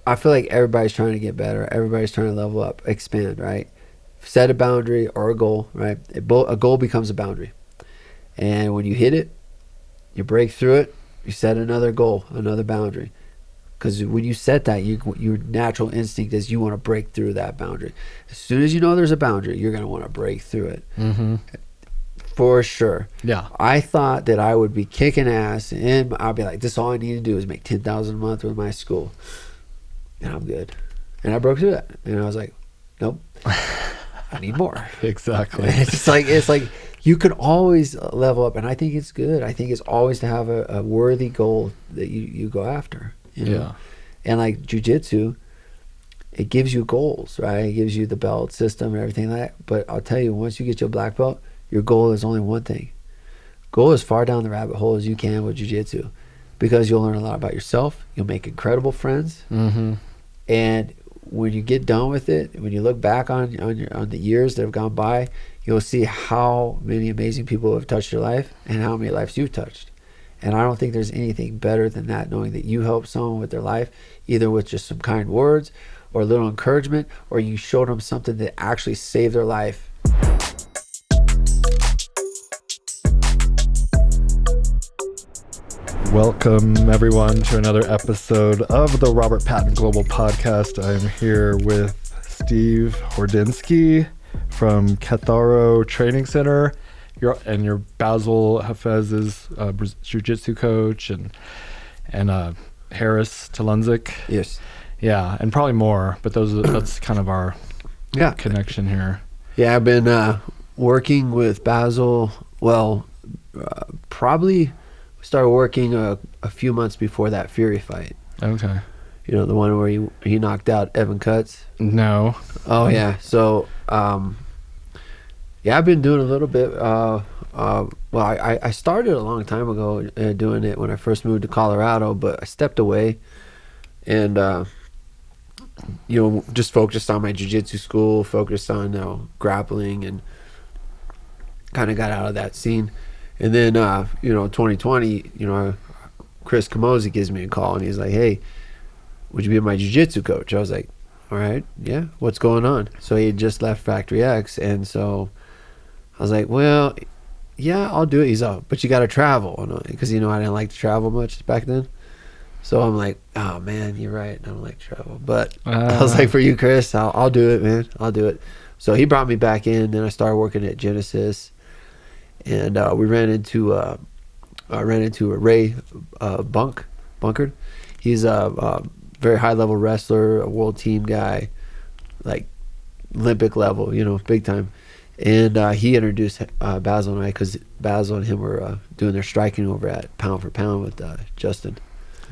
I feel like everybody's trying to get better. Everybody's trying to level up, expand, right? Set a boundary or a goal, right? A goal becomes a boundary. And when you hit it, you break through it, you set another goal, another boundary. Because when you set that, your natural instinct is you want to break through that boundary. As soon as you know there's a boundary, you're going to want to break through it. Mm-hmm. For sure. Yeah. I thought that I would be kicking ass, and I'll be like, this all I need to do is make $10,000 a month with my school, and I'm good. And I broke through that, and I was like, nope, I need more. Exactly. It's like you can always level up, and I think it's good. I think it's always to have a worthy goal that you go after. You know? Yeah. And like jiu-jitsu, it gives you goals, right? It gives you the belt system and everything like that. But I'll tell you, once you get your black belt, your goal is only one thing. Go as far down the rabbit hole as you can with jiu-jitsu, because you'll learn a lot about yourself. You'll make incredible friends. Mm-hmm. And when you get done with it, when you look back on the years that have gone by, you'll see how many amazing people have touched your life and how many lives you've touched. And I don't think there's anything better than that, knowing that you helped someone with their life, either with just some kind words or a little encouragement, or you showed them something that actually saved their life. Welcome, everyone, to another episode of the Robert Patton Global Podcast. I'm here with Steve Hordinski from Catharo Training Center. Your Basil Hafez is jiu-jitsu coach, and Harris Talunzik. Yes. Yeah, and probably more, but that's kind of our connection here. Yeah, I've been working with Basil. Well, probably started working a few months before that Fury fight. Okay. You know, the one where he knocked out Evan Cutts? No. Oh, yeah. So, yeah, I've been doing a little bit. Well, I started a long time ago doing it when I first moved to Colorado, but I stepped away and, you know, just focused on my jiu-jitsu school, focused on grappling, and kind of got out of that scene. And then, 2020, Chris Camozzi gives me a call, and he's like, hey, would you be my jiu-jitsu coach? I was like, all right, yeah, what's going on? So he had just left Factory X, and so I was like, well, yeah, I'll do it. He's like, but you got to travel, because, I didn't like to travel much back then. So I'm like, oh, man, you're right. I don't like to travel. But I was like, for you, Chris, I'll do it, man. I'll do it. So he brought me back in. Then I started working at Genesis. And we ran into Ray Bunkard. He's a very high-level wrestler, a world team guy, like Olympic level, big time. And he introduced Basil and I, because Basil and him were doing their striking over at Pound for Pound with Justin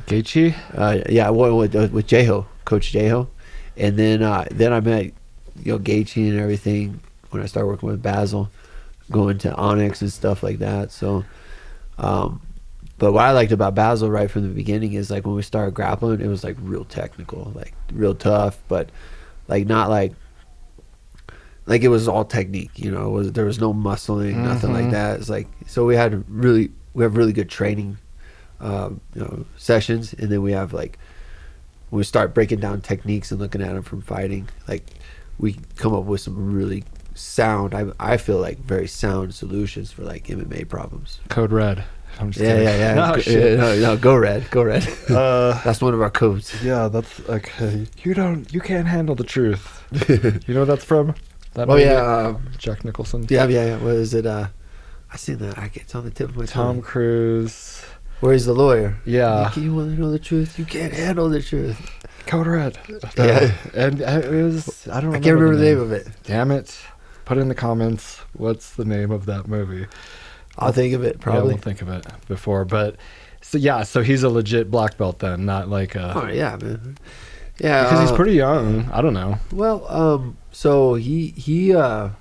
Gaethje? Yeah, with Jeho, Coach Jeho. And then I met Gaethje and everything when I started working with Basil, going to Onyx and stuff like that. So but what I liked about Basil right from the beginning is, like, when we started grappling, it was like real technical, like real tough, but like not like it was all technique, there was no muscling, nothing like that. It's like, so we have really good training sessions, and then we have, like, when we start breaking down techniques and looking at them from fighting, like, we come up with some really sound, I feel like very sound solutions for, like, MMA problems. Code Red. I'm just kidding. Yeah. No, go red. That's one of our codes. Yeah, that's okay. You can't handle the truth. You know what that's from? That Oh movie? yeah, Jack Nicholson. Yeah. What is it? I seen that. It's on the tip of my tongue. Tom Cruise. Where he's the lawyer. Yeah. You want to know the truth? You can't handle the truth. Code Red. Yeah. And it was, I can't remember the name of it. Damn it. Put in the comments what's the name of that movie. I'll think of it, probably. Yeah, we'll think of it before. But so he's a legit black belt then, not like a... Oh yeah, man. Yeah, because he's pretty young. I don't know. Well, so I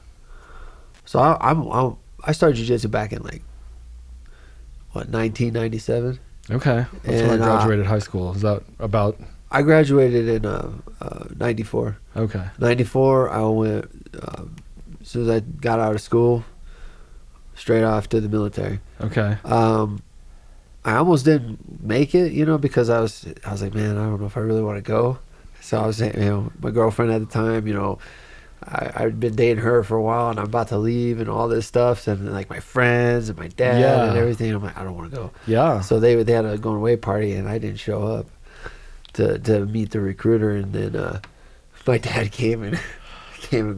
started jiu-jitsu back in, like, 1997. Okay, that's when I graduated high school. Is that about? I graduated in 94. Okay. 94. I went as soon as I got out of school, straight off to the military. Okay. I almost didn't make it, because I was like, man, I don't know if I really want to go. So I was saying, my girlfriend at the time, I'd been dating her for a while, and I'm about to leave and all this stuff. And like my friends and my dad and Yeah. everything. I'm like, I don't want to go. Yeah. So they had a going away party, and I didn't show up to meet the recruiter. And then my dad came and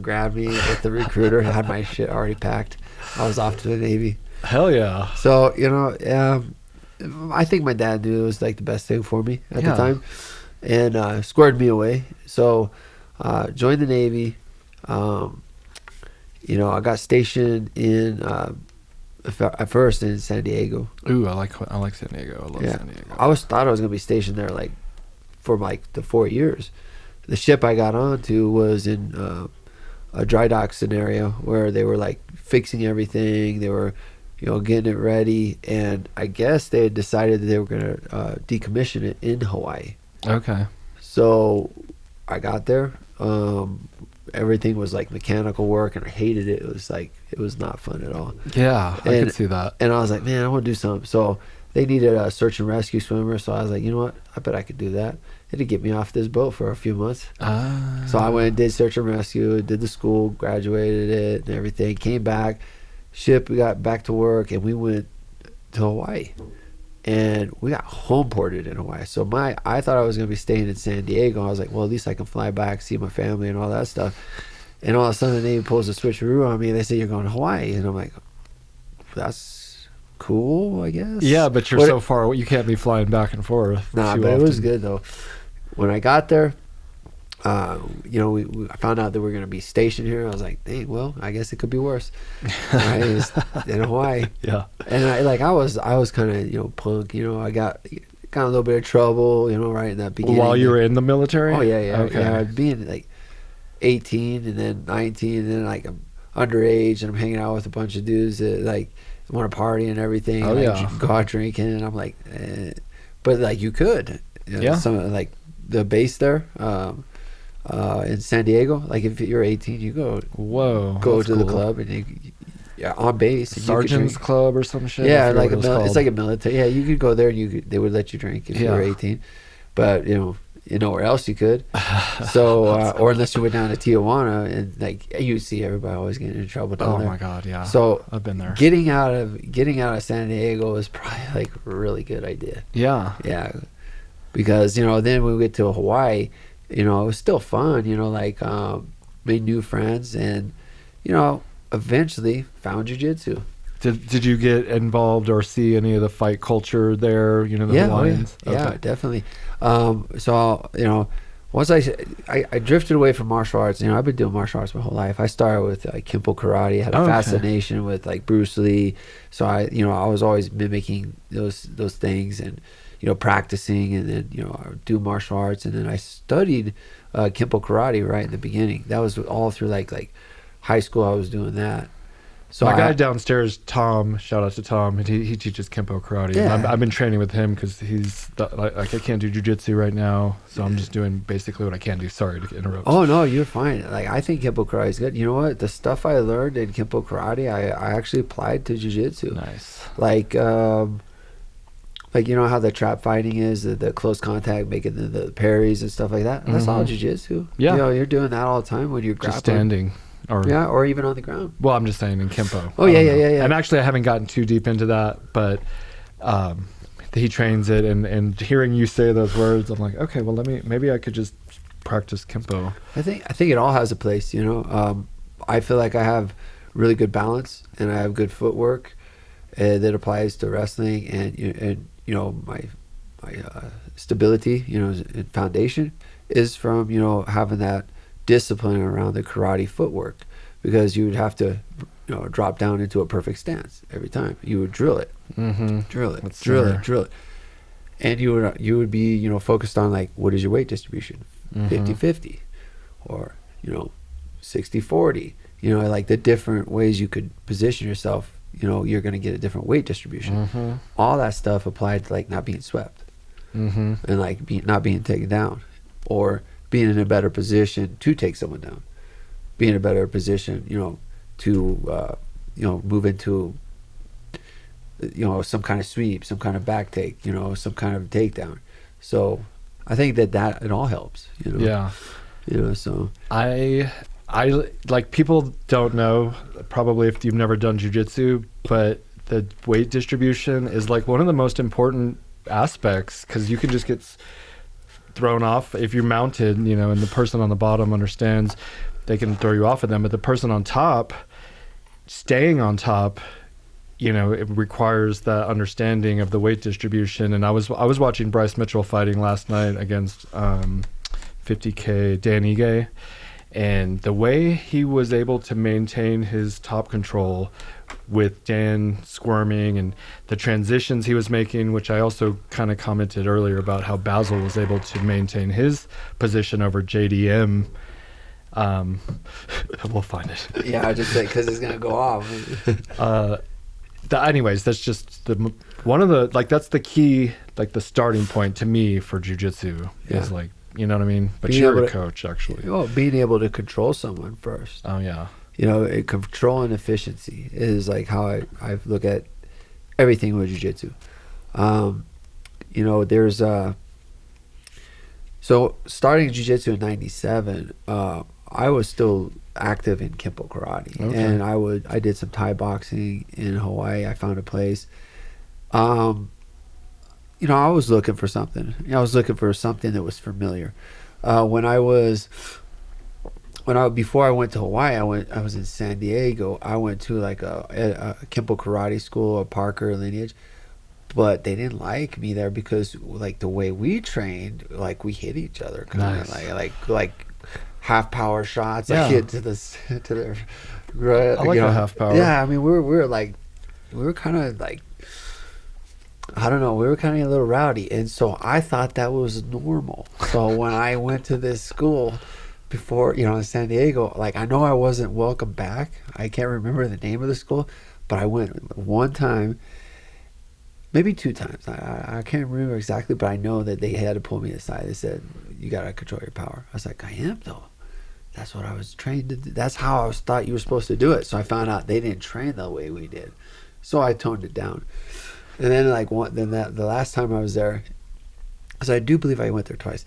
grabbed me with the recruiter. Had my shit already packed. I was off to the Navy. Hell yeah. So I think my dad knew it was like the best thing for me at the time, and squared me away. So joined the Navy. I got stationed in at first in San Diego. Ooh, I like San Diego. I love San Diego. I thought I was gonna be stationed there like for like the 4 years. The ship I got onto was in a dry dock scenario where they were like fixing everything. They were, getting it ready, and I guess they had decided that they were gonna decommission it in Hawaii. Okay. So I got there. Everything was like mechanical work, and I hated it. It was not fun at all. Yeah, I could see that. And I was like, man, I want to do something. So they needed a search and rescue swimmer. So I was like, you know what? I bet I could do that. It'd get me off this boat for a few months. So I went and did search and rescue, did the school, graduated it and everything, came back, we got back to work, and we went to Hawaii. And we got home ported in Hawaii. So I thought I was going to be staying in San Diego. I was like, well, at least I can fly back, see my family and all that stuff. And all of a sudden, the Navy pulls a switcheroo on me, and they say, you're going to Hawaii. And I'm like, that's cool, I guess. Yeah, but you're so far, you can't be flying back and forth. Nah, but it was good, though. When I got there, we found out that we were going to be stationed here. I was like, dang, well, I guess it could be worse. Right? In Hawaii. Yeah. And I was kind of, punk, I got a little bit of trouble, right in that beginning. While you were in the military? Oh, yeah. Okay. Yeah, being like 18 and then 19 and then like I'm underage and I'm hanging out with a bunch of dudes that like want to party and everything. Oh, yeah. Go out drinking, and I'm like, but like you could. Yeah. Some like the base there, in San Diego, like if you're 18, you go to the club, and on base, Sergeant's Club or some shit. Yeah, like it's like a military. Yeah, you could go there, and they would let you drink if you were 18, but nowhere else you could. So or unless you went down to Tijuana, and like you see everybody always getting in trouble down there. Oh my god, yeah. So I've been there. Getting out of San Diego was probably like a really good idea. Yeah. Yeah, because then when we get to Hawaii, it was still fun. Made new friends, and eventually found jiu-jitsu. Did you get involved or see any of the fight culture there? The Hawaiians? Yeah, definitely. So once I drifted away from martial arts. I've been doing martial arts my whole life. I started with like Kempo karate. I had a fascination with like Bruce Lee. So I was always mimicking those things and practicing, and then I would do martial arts, and then I studied Kempo karate right in the beginning. That was all through like high school. I was doing that. So my guy downstairs, Tom, shout out to Tom, and he teaches Kempo karate. Yeah. I've been training with him because I can't do jiu-jitsu right now, so I'm just doing basically what I can do. Sorry to interrupt. Oh no, you're fine. Like I think Kempo karate is good. You know what? The stuff I learned in Kempo karate, I actually applied to jiu-jitsu. Nice. Like how the trap fighting is, the close contact, making the parries and stuff like that. That's all jiu-jitsu. Yeah. You're doing that all the time when you're grappling. Just standing. Or even on the ground. Well, I'm just saying in Kempo. Oh, yeah. And actually, I haven't gotten too deep into that, but he trains it, and hearing you say those words, I'm like, okay, well, maybe I could just practice Kempo. I think it all has a place, I feel like I have really good balance, and I have good footwork that applies to wrestling, and my stability, and foundation is from, having that discipline around the karate footwork, because you would have to drop down into a perfect stance every time. You would drill it, drill it, and you would be focused on like, what is your weight distribution, 50-50 or 60-40, like the different ways you could position yourself. You're going to get a different weight distribution. All that stuff applied to like not being swept, and like not being taken down, or being in a better position to take someone down, be in a better position, to move into some kind of sweep, some kind of back take, some kind of takedown. So I think that it all helps, Yeah. So I like, people don't know probably if you've never done jujitsu, but the weight distribution is like one of the most important aspects, because you can just get thrown off if you're mounted, and the person on the bottom understands they can throw you off of them, but the person on top, staying on top, it requires that understanding of the weight distribution. And I was watching Bryce Mitchell fighting last night against 50K Dan Ige, and the way he was able to maintain his top control with Dan squirming and the transitions he was making, which I also kind of commented earlier about how Basil was able to maintain his position over JDM. We'll find it. Yeah, I just say because it's gonna go off. Anyways, that's just one of the, like, that's the key, like the starting point to me for jiu-jitsu is like, you know what I mean? But Being you're able a to- coach, actually. Well, being able to control someone first. Oh yeah. Control and efficiency is like how I look at everything with jiu-jitsu. There's so starting jiu-jitsu in 97, I was still active in Kempo karate. Okay. And I did some Thai boxing in Hawaii. I found a place. I was looking for something. I was looking for something that was familiar. Before I went to Hawaii, I was in San Diego. I went to like a Kempo karate school, a Parker lineage, but they didn't like me there because like the way we trained, like we hit each other, kind of Nice. like half power shots, Yeah. like hit to their right. I like a half power. Yeah, I mean we were kind of like, I don't know, we were kind of a little rowdy, and so I thought that was normal. So when I went to this school before, in San Diego, like I know I wasn't welcome back. I can't remember the name of the school, but I went one time, maybe two times. I can't remember exactly, but I know that they had to pull me aside. They said, "You gotta control your power." I was like, "I am though. That's what I was trained to do. That's how I thought you were supposed to do it." So I found out they didn't train the way we did, so I toned it down. And then the last time I was there, because I do believe I went there twice,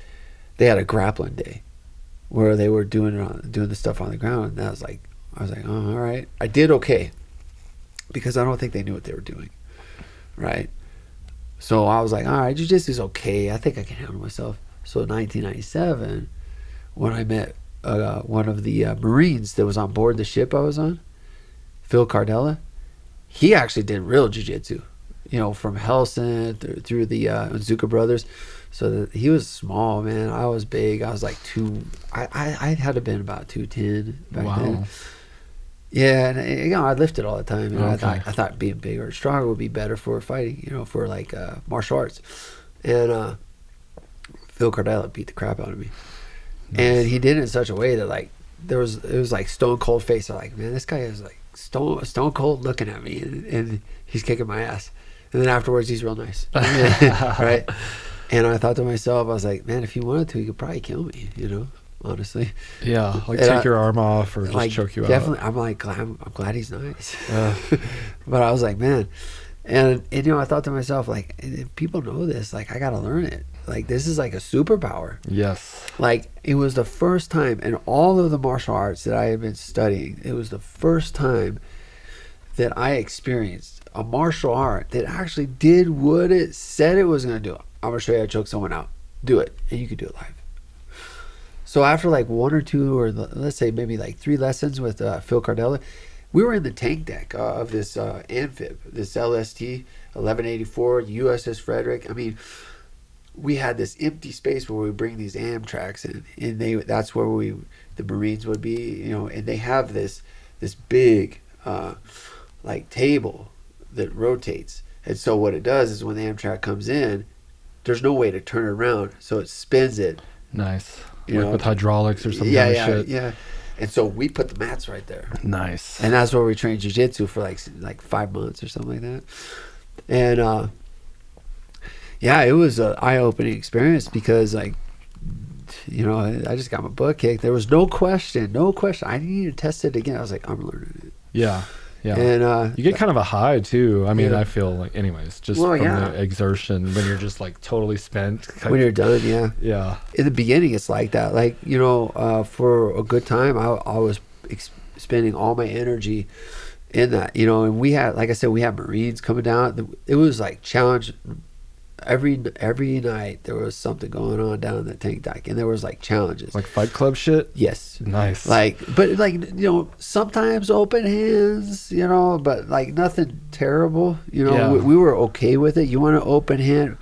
they had a grappling day where they were doing the stuff on the ground, and I was like, oh, all right. I did okay because I don't think they knew what they were doing, right? So I was like, all right, jiu-jitsu is okay. I think I can handle myself. So in 1997, when I met one of the Marines that was on board the ship I was on, Phil Cardella, he actually did real jiu-jitsu, from Helson through the Zuka brothers. So he was small, man. I was big. I was like I had to have been about 210 back then. Yeah, and I lifted all the time. I thought being bigger or stronger would be better for fighting, for like martial arts. And Phil Cardella beat the crap out of me. Nice. And he did it in such a way that like it was like stone cold face. I'm like, man, this guy is like stone cold looking at me, and he's kicking my ass. And then afterwards, he's real nice, right? And I thought to myself, I was like, man, if he wanted to, he could probably kill me, honestly. Yeah, like take your arm off or just like, choke you definitely, out. I'm like, I'm glad he's nice. But I was like, man, and I thought to myself, like, if people know this, like, I gotta learn it. Like, this is like a superpower. Yes. Like, it was the first time in all of the martial arts that I had been studying, it was the first time that I experienced a martial art that actually did what it said it was going to do. I'm going to show you how to choke someone out. Do it. And you can do it live. So after like one or two, or let's say maybe like 3 lessons with Phil Cardella, we were in the tank deck of this amphib, this LST 1184 USS Frederick. I mean, we had this empty space where we bring these Amtraks in, and that's where the Marines would be, and they have this big like table that rotates. And so what it does is when the Amtrak comes in, there's no way to turn it around, so it spins it. Nice. With hydraulics or some kind of shit. Yeah. And so we put the mats right there. Nice. And that's where we trained jiu-jitsu for like 5 months or something like that. And it was an eye-opening experience because like, I just got my butt kicked. There was no question. I didn't need to test it again. I was like, I'm learning it. Yeah. Yeah. And you get kind of a high too. I mean, Yeah. I feel like, anyways, just Well, from yeah. the exertion when you're just like totally spent. when you're done, yeah. Yeah. In the beginning, it's like that. Like, for a good time, I was spending all my energy in that, and we had, like I said, we had Marines coming down. It was like challenge. Every night there was something going on down in the tank deck, and there was like challenges. Like Fight Club shit. Yes. Nice. But sometimes open hands, but like nothing terrible. Yeah. We were okay with it. You want an open hand?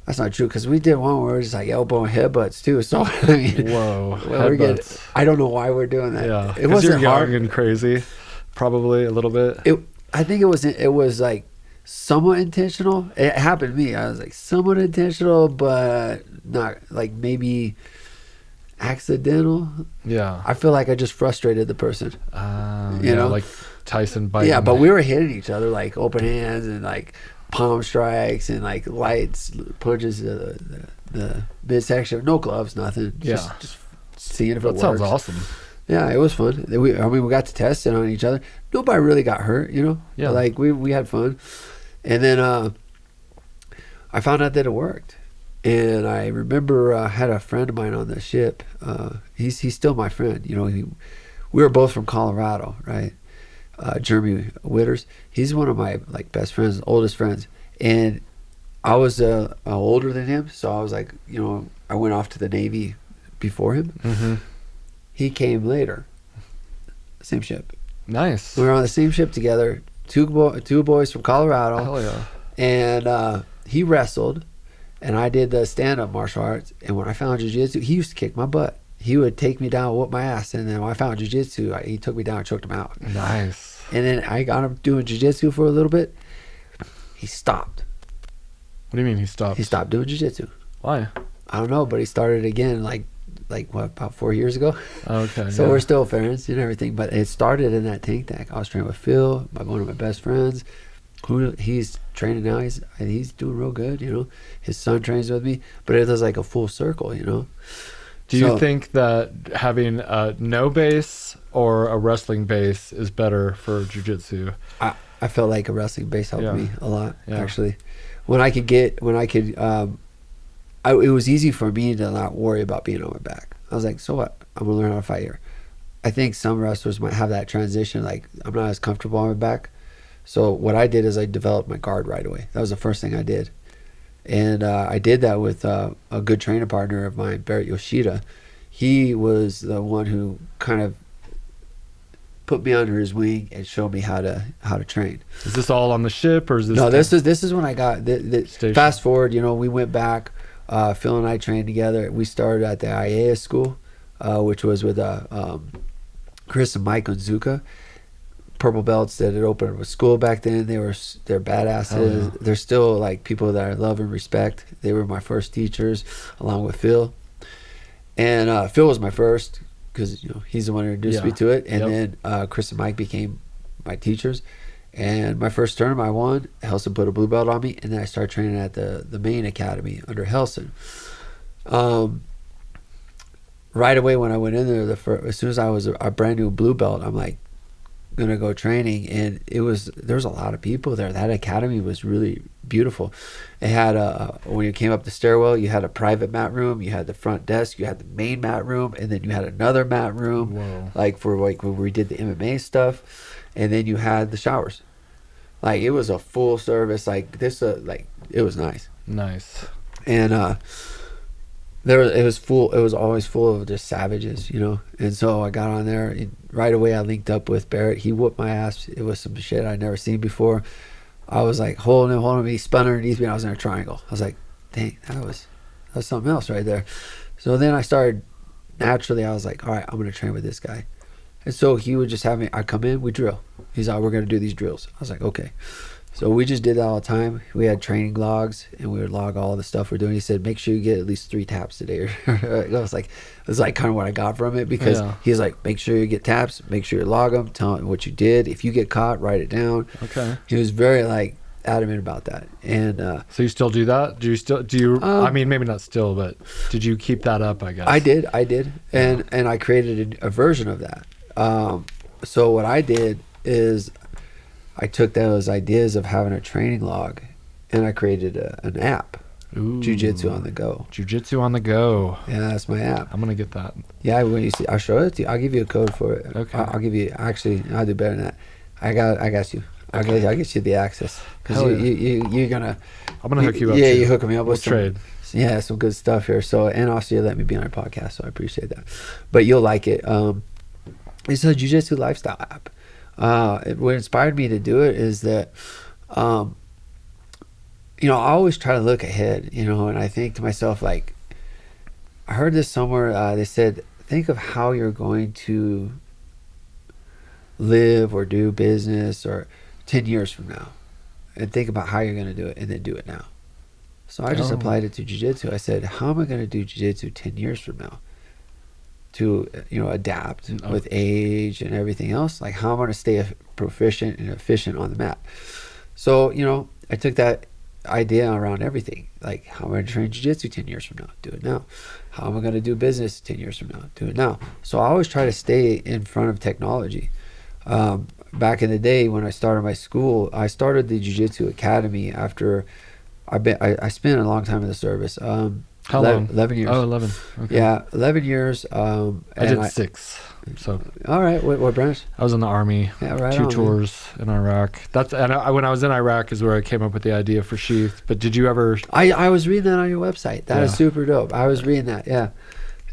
That's not true, because we did one where it was like elbow and headbutts too. So I mean, Whoa. we're I don't know why we're doing that. Yeah. It wasn't you're hard. young and crazy, probably a little bit. I think it was like somewhat intentional. It happened to me. I was like somewhat intentional, but not like maybe accidental. Yeah. I feel like I just frustrated the person. Like Tyson biting. Yeah, but we were hitting each other like open hands and like palm strikes and like lights punches the midsection. No gloves, nothing. Yeah. Just seeing if it works. That sounds awesome. Yeah, it was fun. We got to test it on each other. Nobody really got hurt, Yeah. Like we had fun. And then I found out that it worked. And I remember I had a friend of mine on the ship. He's still my friend. We were both from Colorado, right? Jeremy Witters. He's one of my like best friends, oldest friends. And I was older than him, so I was like, I went off to the Navy before him. Mm-hmm. He came later. Same ship. Nice. We were on the same ship together. Two boys from Colorado. Hell yeah. And he wrestled, and I did the stand-up martial arts. And when I found jiu-jitsu, he used to kick my butt. He would take me down, whoop my ass. And then when I found jiu-jitsu, he took me down and choked him out. Nice. And then I got him doing jiu-jitsu for a little bit. He stopped. What do you mean he stopped? He stopped doing jiu-jitsu. Why? I don't know, but he started again like what, about 4 years ago? Okay. So yeah. we're still friends and everything, but it started in that tank deck. I was training with Phil, one of my best friends. He's training now. He's doing real good. His son trains with me, but it does like a full circle. Do you think that having a no base or a wrestling base is better for jiu-jitsu? I felt like a wrestling base helped me a lot, actually. It was easy for me to not worry about being on my back. I was like, so what? I'm gonna learn how to fight here. I think some wrestlers might have that transition, like I'm not as comfortable on my back. So what I did is I developed my guard right away. That was the first thing I did. And I did that with a good trainer partner of mine, Barrett Yoshida. He was the one who kind of put me under his wing and showed me how to train. Is this all on the ship, or is this? No, this is when I got Station. fast forward. We went back. Phil and I trained together. We started at the IAEA school, which was with Chris and Mike Onzuka. Purple belts that had opened a school back then. They're badasses. Oh, yeah. They're still like people that I love and respect. They were my first teachers, along with Phil. And Phil was my first because he's the one who introduced me to it. And then Chris and Mike became my teachers. And my first term, I won. Helson put a blue belt on me, and then I started training at the main academy under Helson. Right away when I went in there, as soon as I was a brand new blue belt, I'm like gonna go training, and there was a lot of people there. That academy was really beautiful. It had when you came up the stairwell, you had a private mat room, you had the front desk, you had the main mat room, and then you had another mat room. Whoa. Like for like when we did the MMA stuff, and then you had the showers. Like it was a full service. Like this, like it was nice. Nice. And it was full. It was always full of just savages, And so I got on there, and right away I linked up with Barrett. He whooped my ass. It was some shit I'd never seen before. I was like holding him. He spun underneath me, and I was in a triangle. I was like, dang, that was something else right there. So then I started naturally. I was like, all right, I'm gonna train with this guy. And so he would just have me. I come in, we drill. He's like, we're gonna do these drills. I was like, okay. So we just did that all the time. We had training logs, and we would log all the stuff we're doing. He said, make sure you get at least 3 taps today. It was like kind of what I got from it, because he's like, make sure you get taps, make sure you log them, tell him what you did. If you get caught, write it down. Okay. He was very like adamant about that. And so you still do that? Do you? I mean, maybe not still, but did you keep that up? I guess I did, and I created a version of that. So what I did is I took those ideas of having a training log, and I created an app, Ooh. Jiu-Jitsu on the Go. Jiu-Jitsu on the Go. Yeah, that's my app. I'm gonna get that. Yeah, when you see, I'll show it to you. I'll give you a code for it. Okay. I'll give you. Actually, I'll do better than that. I got you. Okay. I'll get you the access because Hell yeah. you're gonna. I'm gonna hook you up. Yeah, too. you hook me up We'll with trade. some good stuff here. So, and also you let me be on your podcast, so I appreciate that. But you'll like it. It's a jiu-jitsu lifestyle app. What inspired me to do it is that, I always try to look ahead, and I think to myself, like, I heard this somewhere. They said, think of how you're going to live or do business or 10 years from now, and think about how you're going to do it, and then do it now. So I just applied it to jiu-jitsu. I said, how am I going to do jiu-jitsu 10 years from now to, adapt with age and everything else? Like, how am I going to stay proficient and efficient on the mat? So, I took that idea around everything. Like, how am I going to train jiu-jitsu 10 years from now? Do it now. How am I going to do business 10 years from now? Do it now. So I always try to stay in front of technology. Back in the day when I started my school, I started the Jiu-Jitsu Academy after I spent a long time in the service. How long? 11 years. Oh, 11. Okay. Yeah, 11 years. I did 6. So all right. What branch? I was in the Army. Yeah, right 2 on, tours in Iraq. When I was in Iraq is where I came up with the idea for SHEATH. But did you ever? I was reading that on your website. That is super dope. I was reading that. Yeah.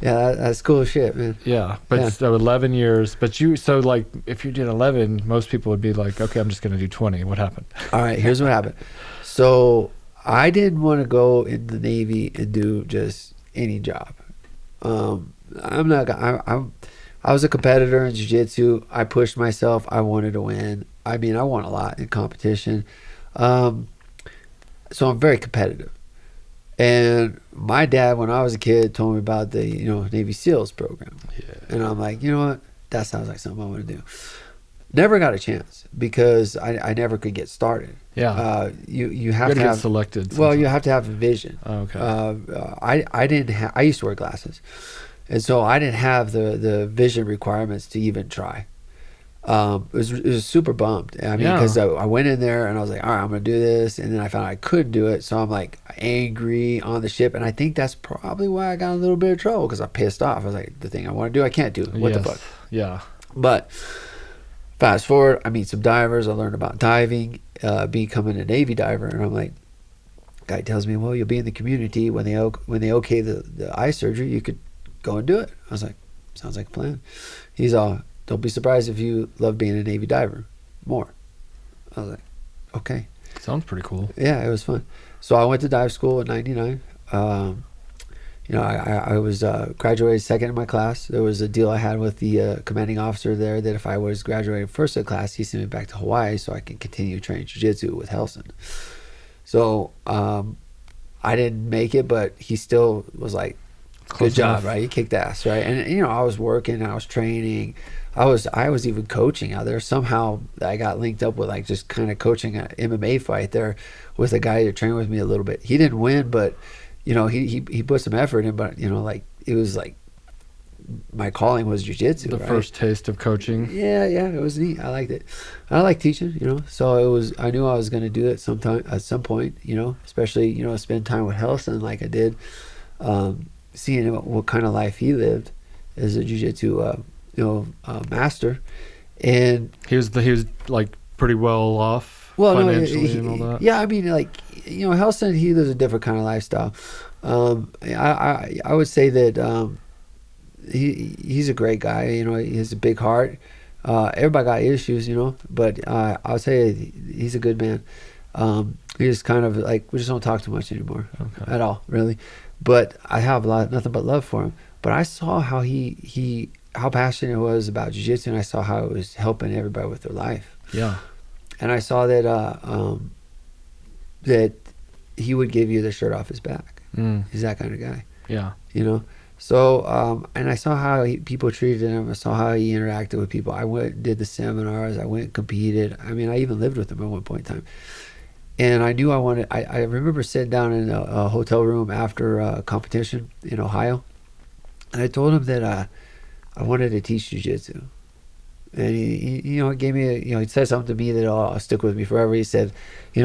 Yeah, that's cool shit, man. Yeah, but so 11 years. But like, if you did 11, most people would be like, okay, I'm just going to do 20. What happened? All right, here's what happened. So I didn't want to go in the Navy and do just any job. I was a competitor in jiu-jitsu. I pushed myself. I wanted to win. I mean, I won a lot in competition. So I'm very competitive. And my dad, when I was a kid, told me about the Navy SEALs program. Yeah. And I'm like, you know what? That sounds like something I want to do. Never got a chance because I never could get started. Yeah. You have to get have selected. Well, you have to have a vision. Oh, okay. I didn't have. I used to wear glasses, and so I didn't have the vision requirements to even try. It was super bummed. I mean, because I went in there and I was like, all right, I'm gonna do this, and then I found I couldn't do it, so I'm like angry on the ship, and I think that's probably why I got a little bit of trouble because I pissed off. I was like, the thing I want to do, I can't do. What the fuck? Yeah. But fast forward, I meet some divers. I learned about diving, becoming a Navy diver, and I'm like, guy tells me, well, you'll be in the community when they okay the eye surgery, you could go and do it. I was like, sounds like a plan. He's all, don't be surprised if you love being a Navy diver more. I was like, okay. Sounds pretty cool. Yeah, it was fun. So I went to dive school in '99. I was graduated second in my class. There was a deal I had with the commanding officer there that if I was graduating first in class, he sent me back to Hawaii so I could continue training jiu-jitsu with Helson. So I didn't make it, but he still was like, good job, right? You kicked ass, right? And I was working, I was training, I was even coaching out there. Somehow I got linked up with like just kind of coaching an MMA fight there with a guy to train with me a little bit. He didn't win, but he put some effort in. But like it was like my calling was jiu-jitsu. The right? first taste of coaching. Yeah, it was neat. I liked it. I like teaching, so it was. I knew I was going to do it at some point, especially spend time with Helson like I did. Seeing what kind of life he lived as a jiu-jitsu master, and he was like pretty well off financially and all that. Yeah, I mean, like Helson, he lives a different kind of lifestyle. I would say that he's a great guy. He has a big heart. Everybody got issues, but I'll say he's a good man. He just kind of like, we just don't talk too much anymore at all, really. But I have nothing but love for him. But I saw how how passionate he was about jiu-jitsu, and I saw how it was helping everybody with their life. Yeah. And I saw that that he would give you the shirt off his back. He's that kind of guy. Yeah. So and I saw how people treated him. I saw how he interacted with people. I went and did the seminars. I went and competed. I mean, I even lived with him at one point in time. And I knew I wanted. I remember sitting down in a hotel room after a competition in Ohio, and I told him that I wanted to teach jiu-jitsu. And he gave me he said something to me that'll stick with me forever. He said, he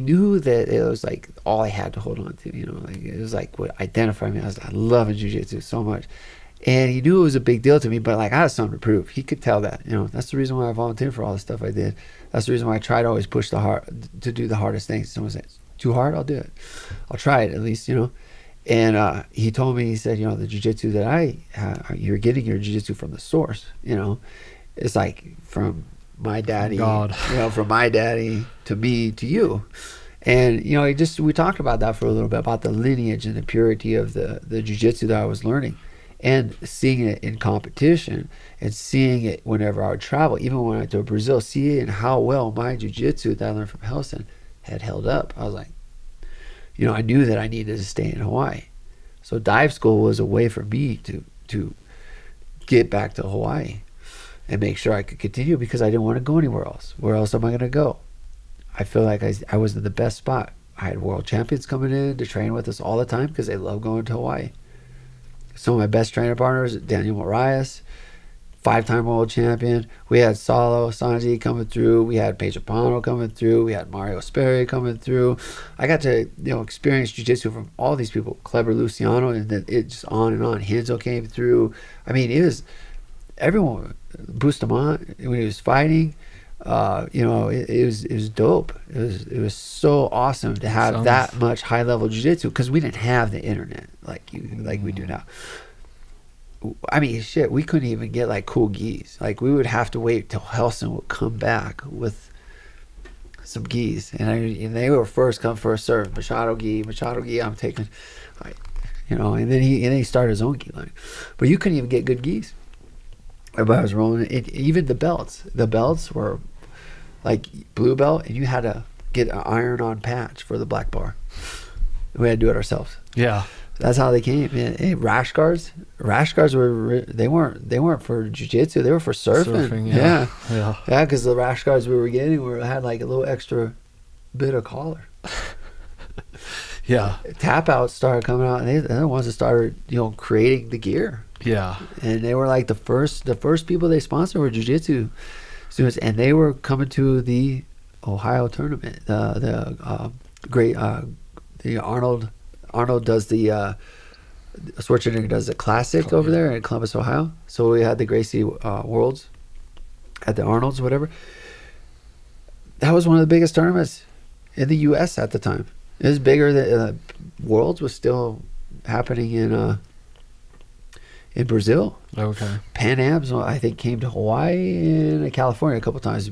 knew that it was like all I had to hold on to. Like it was like what identified me. I love jiu-jitsu so much, and he knew it was a big deal to me. But like I had something to prove. He could tell that. That's the reason why I volunteered for all the stuff I did. That's the reason why I tried to always push to do the hardest things. Someone says too hard, I'll do it. I'll try it at least. And he told me, he said, the jiu-jitsu that you're getting your jiu-jitsu from the source. It's like from my daddy, God. From my daddy to me to you. And we talked about that for a little bit, about the lineage and the purity of the jiu-jitsu that I was learning, and seeing it in competition and seeing it whenever I would travel, even when I went to Brazil, seeing how well my jiu-jitsu that I learned from Helson had held up. I was like, I knew that I needed to stay in Hawaii. So dive school was a way for me to get back to Hawaii and make sure I could continue, because I didn't want to go anywhere else. Where else am I going to go? I feel like I was in the best spot. I had world champions coming in to train with us all the time because they love going to Hawaii. Some of my best trainer partners, Daniel Marias, 5-time world champion. We had Salo Sanji coming through. We had Pedro Pano coming through. We had Mario Sperry coming through. I got to experience jiu-jitsu from all these people. Clever Luciano, and then it just on and on. Henzo came through. I mean, it was everyone. Bustamante when he was fighting. It was dope. It was so awesome to have that much high level jiu-jitsu, because we didn't have the internet like we do now. I mean, shit, we couldn't even get like cool gis. Like we would have to wait till Helson would come back with some gis, and they were first come first serve. Machado gi, I'm taking, and then he started his own gi line, but you couldn't even get good gis. Everybody was rolling it. Even the belts. The belts were like blue belt, and you had to get an iron-on patch for the black bar. We had to do it ourselves. Yeah, that's how they came. And rash guards weren't for jiu-jitsu. They were for surfing. Yeah. Because the rash guards we were getting had like a little extra bit of collar. Yeah. Tap outs started coming out, and they're the ones that started creating the gear. Yeah. And they were like the first people they sponsored were jiu-jitsu students, and they were coming to the Ohio tournament. The Arnold does the Schwarzenegger does the classic over there in Columbus, Ohio. So we had the Gracie Worlds at the Arnold's, whatever. That was one of the biggest tournaments in the U.S. at the time. It was bigger than Worlds was still happening in Brazil. Okay. Pan Am's, I think, came to Hawaii and California a couple times,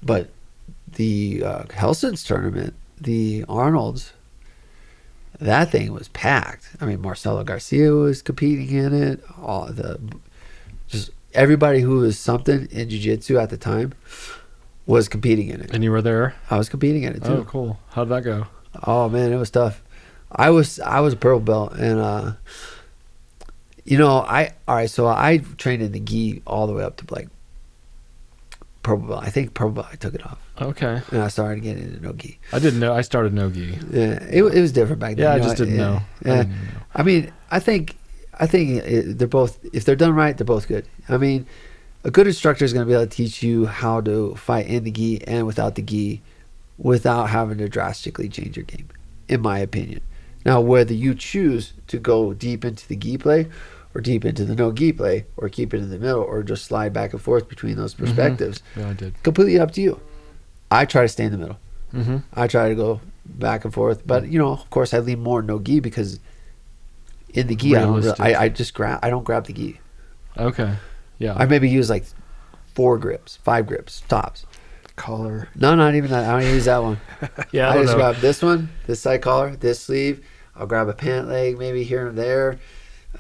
but the Helson's tournament, the Arnold's, that thing was packed. I mean, Marcelo Garcia was competing in it. Just everybody who was something in jiu-jitsu at the time was competing in it. And you were there? I was competing in it too. Oh, cool. How'd that go? Oh man, it was tough. I was a purple belt, and so I trained in the gi all the way up to like purple belt. I think purple belt I took it off. Okay. And I started getting into no gi. I didn't know. I started no gi. Yeah, it was different back then. Yeah, I just didn't know. Yeah. I mean, I think they're both, if they're done right, they're both good. I mean, a good instructor is going to be able to teach you how to fight in the gi and without the gi, without having to drastically change your game, in my opinion. Now, whether you choose to go deep into the gi play or deep into the no gi play, or keep it in the middle, or just slide back and forth between those perspectives, Yeah, I did. completely up to you. I try to stay in the middle. Mm-hmm. I try to go back and forth, but of course, I lean more no gi, because in the gi, I don't grab the gi. Okay. Yeah. I maybe use like 4 grips, 5 grips tops. Collar. No, not even that. I don't use that one. Yeah. I just grab this one, this side collar, this sleeve. I'll grab a pant leg maybe here and there.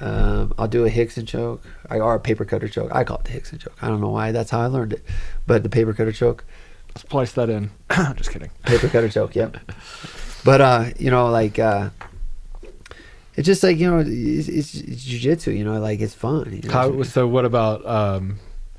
I'll do a Hickson choke, or a paper cutter choke. I call it the Hickson choke. I don't know why. That's how I learned it. But the paper cutter choke. Splice that in. Just kidding. Paper cutter choke, yep. But it's just like it's jiu-jitsu. Like it's fun. So what about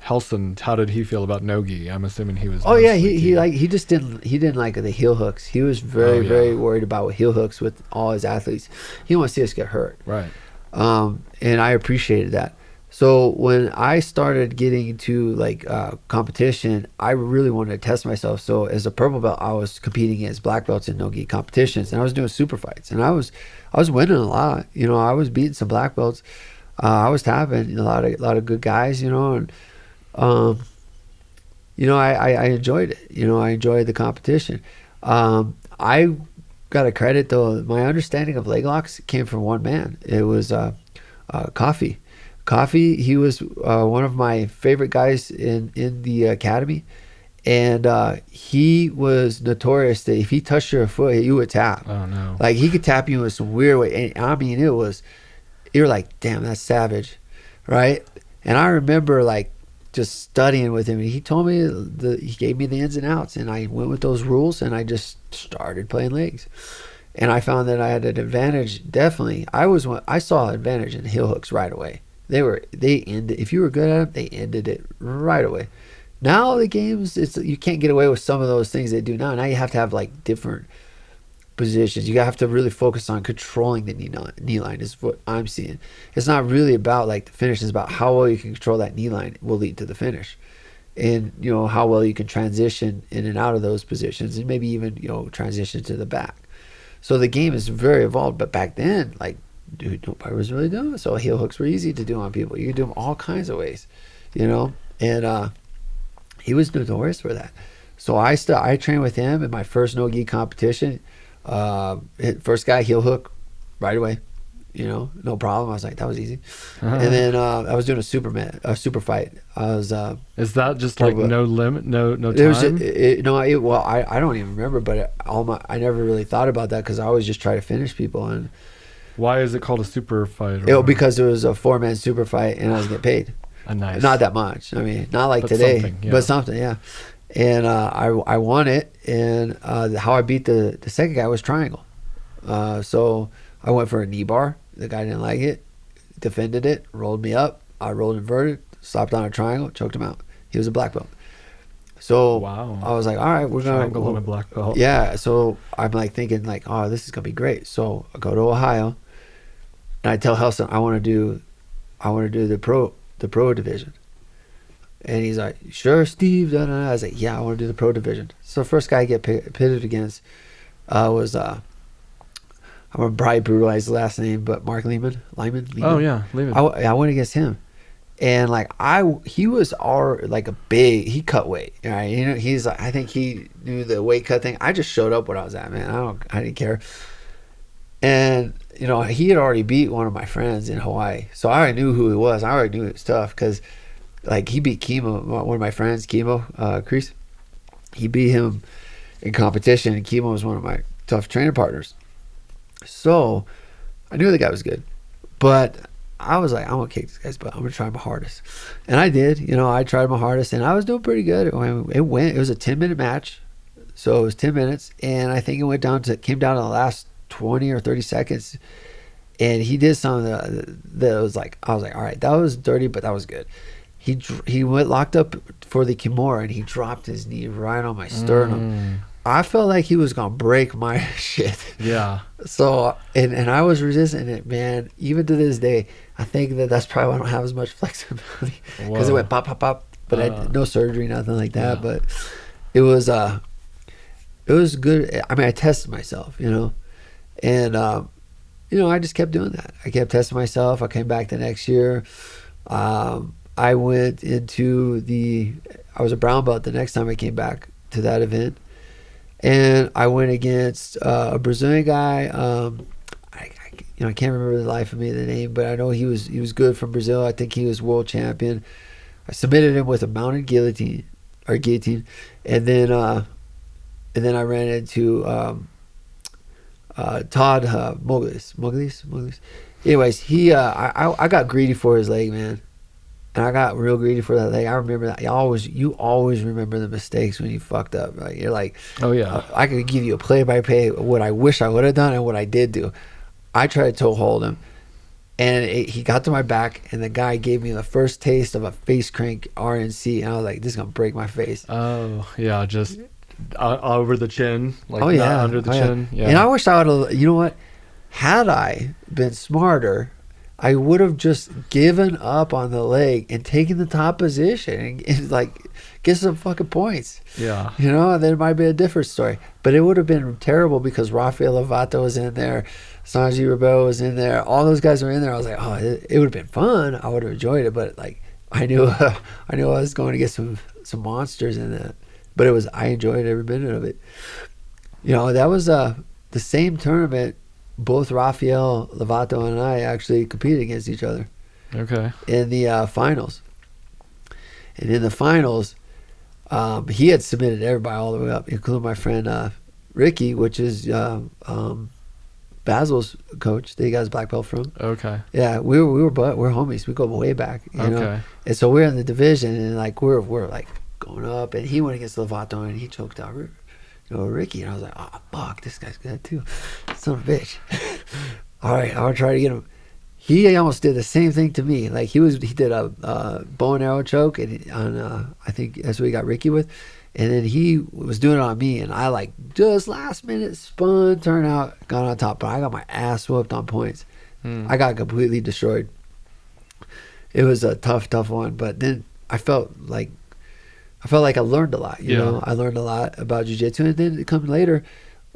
Helson? How did he feel about no-gi? I'm assuming he was. Oh yeah, he just didn't like the heel hooks. He was very worried about heel hooks with all his athletes. He didn't want to see us get hurt. Right. And I appreciated that. So when I started getting into like competition, I really wanted to test myself. So as a purple belt, I was competing against black belts in no-gi competitions, and I was doing super fights, and I was winning a lot. You know, I was beating some black belts. I was tapping a lot of good guys. You know, and um, I enjoyed it. You know, I enjoyed the competition. I got a credit though. My understanding of leg locks came from one man. It was Coffee. Coffee. He was one of my favorite guys in the academy, and he was notorious that if he touched your foot, you would tap. Oh no. Like he could tap you in some weird way. And I mean, you're like, damn, that's savage, right? And I remember like just studying with him, and he told me he gave me the ins and outs, and I went with those rules, and I just started playing legs, and I found that I had an advantage. Definitely, I saw an advantage in heel hooks right away. They ended, if you were good at them, they ended it right away. Now the games, you can't get away with some of those things they do now. Now you have to have like different positions. You have to really focus on controlling the knee line is what I'm seeing. It's not really about like the finish. It's about how well you can control that knee line will lead to the finish. And, how well you can transition in and out of those positions, and maybe even, transition to the back. So the game is very evolved. But back then, like, dude, nobody was really doing it. So heel hooks were easy to do on people. You could do them all kinds of ways, and he was notorious for that. So I trained with him in my first no-gi competition. First guy heel hook right away, no problem. I was like, that was easy. And then I was doing a super fight. I was Is that just like no limit, no time? I don't even remember, but I never really thought about that because I always just try to finish people. And why is it called a super fight? Because it was a 4-man super fight, and I was getting paid. Nice. Not that much. I mean, not like today, but something, yeah. And I won it, and how I beat the second guy was triangle. So I went for a knee bar. The guy didn't like it, defended it, rolled me up. I rolled inverted, slapped on a triangle, choked him out. He was a black belt. So wow. I was like, all right, we're going to go. Black belt. Yeah, so I'm like thinking like, oh, this is going to be great. So I go to Ohio, and I tell Helson I want to do the pro division. And he's like, sure, Steve. Da, da, da. I was like, yeah, I want to do the pro division. So the first guy I get pitted against was, I'm going to probably brutalize the last name, but Mark Lehman. Oh, yeah, Lehman. I went against him. And like, he was he cut weight, right? He's like, I think he knew the weight cut thing. I just showed up where I was at, man. I didn't care. And, he had already beat one of my friends in Hawaii. So I already knew who he was. I already knew his stuff because, like, he beat Kimo, one of my friends, Kreese. He beat him in competition, and Kimo was one of my tough training partners. So I knew the guy was good. But I was like, I'm going to kick this guy's butt. I'm going to try my hardest. And I did. I tried my hardest, and I was doing pretty good. It was a 10-minute match. So it was 10 minutes, and I think it came down to the last 20 or 30 seconds. And he did something that was like, I was like, all right, that was dirty, but that was good. He went locked up for the Kimura, and he dropped his knee right on my sternum. I felt like he was gonna break my shit. Yeah. So and I was resisting it, man. Even to this day, I think that's probably why I don't have as much flexibility because it went pop pop pop. But I did no surgery, nothing like that. Yeah. But it was good. I mean, I tested myself, and I just kept doing that. I kept testing myself. I came back the next year. I went I was a brown belt the next time I came back to that event. And I went against a Brazilian guy. I can't remember the life of me the name, but I know he was good from Brazil. I think he was world champion. I submitted him with a mounted guillotine, and then I ran into Todd Moglis. Anyways, I got greedy for his leg, man. And I got real greedy for that leg. I remember that. You always remember the mistakes when you fucked up. Right? You're like, oh yeah. I could give you a play-by-play of what I wish I would have done and what I did do. I tried to toe hold him, and he got to my back, and the guy gave me the first taste of a face crank RNC, and I was like, this is gonna break my face. Oh yeah, just over the chin, like not under the chin. Yeah. And I wish I would have. You know what? Had I been smarter, I would have just given up on the leg and taken the top position and like get some fucking points. Yeah. You know, then it might be a different story. But it would have been terrible because Rafael Lovato was in there, Sanji Rebel was in there, all those guys were in there. I was like, oh, it would have been fun. I would have enjoyed it, but like I knew I was going to get some monsters in that. But I enjoyed every minute of it. You know, that was the same tournament. Both Rafael Lovato and I actually competed against each other. Okay. In the finals. And in the finals, he had submitted everybody all the way up, including my friend Ricky, which is Basil's coach that he got his black belt from. Okay. Yeah, we're homies. We go way back. You know? And so we're in the division, and like we're like going up, and he went against Lovato, and he choked out Ricky, and I was like, oh fuck, this guy's good too, son of a bitch. All right, I'll try to get him. He almost did the same thing to me. Like he did a bow and arrow choke, and I think that's what he got Ricky with, and then he was doing it on me, and I like just last minute spun, turned out, got on top, but I got my ass whooped on points. I got completely destroyed. It was a tough one, but then I felt like I learned a lot, you know. I learned a lot about jiu-jitsu, and then it comes later,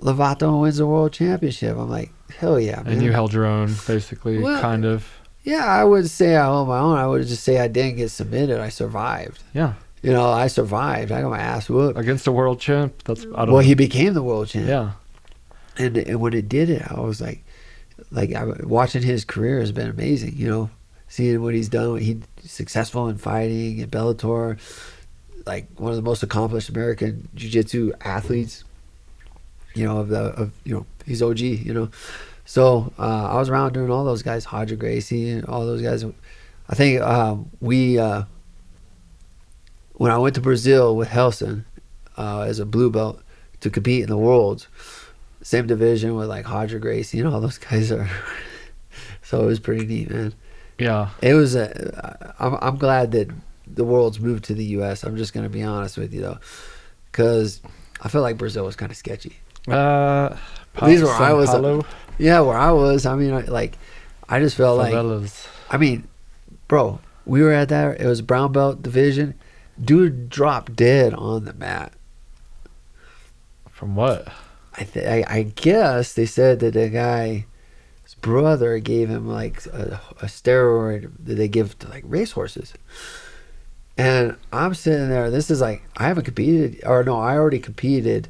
Lovato wins the world championship. I'm like, hell yeah, man. And you held your own, basically, kind of. Yeah, I wouldn't say I held my own. I would just say I didn't get submitted. I survived. Yeah. You know, I survived. I got my ass whooped. Against a world champ? Well, he became the world champ. Yeah. And when it did it, I was like watching his career has been amazing, you know. Seeing what he's done. He's successful in fighting in Bellator. Like one of the most accomplished American jiu-jitsu athletes, you know, he's OG, you know. So I was around doing all those guys, Hodger Gracie and all those guys. I think when I went to Brazil with Helson as a blue belt to compete in the Worlds, same division with like Hodger Gracie and all those guys are. So it was pretty neat, man. Yeah. It was. I'm glad that the Worlds moved to the U.S. I'm just gonna be honest with you though, because I feel like Brazil was kind of sketchy. These where I was. Yeah, where I was. I mean, I just felt Favelas. like. I mean, bro, we were at that. It was brown belt division. Dude dropped dead on the mat. From what? I guess they said that the guy's brother gave him like a steroid that they give to like racehorses. And I'm sitting there. This is like I haven't competed, or no, I already competed.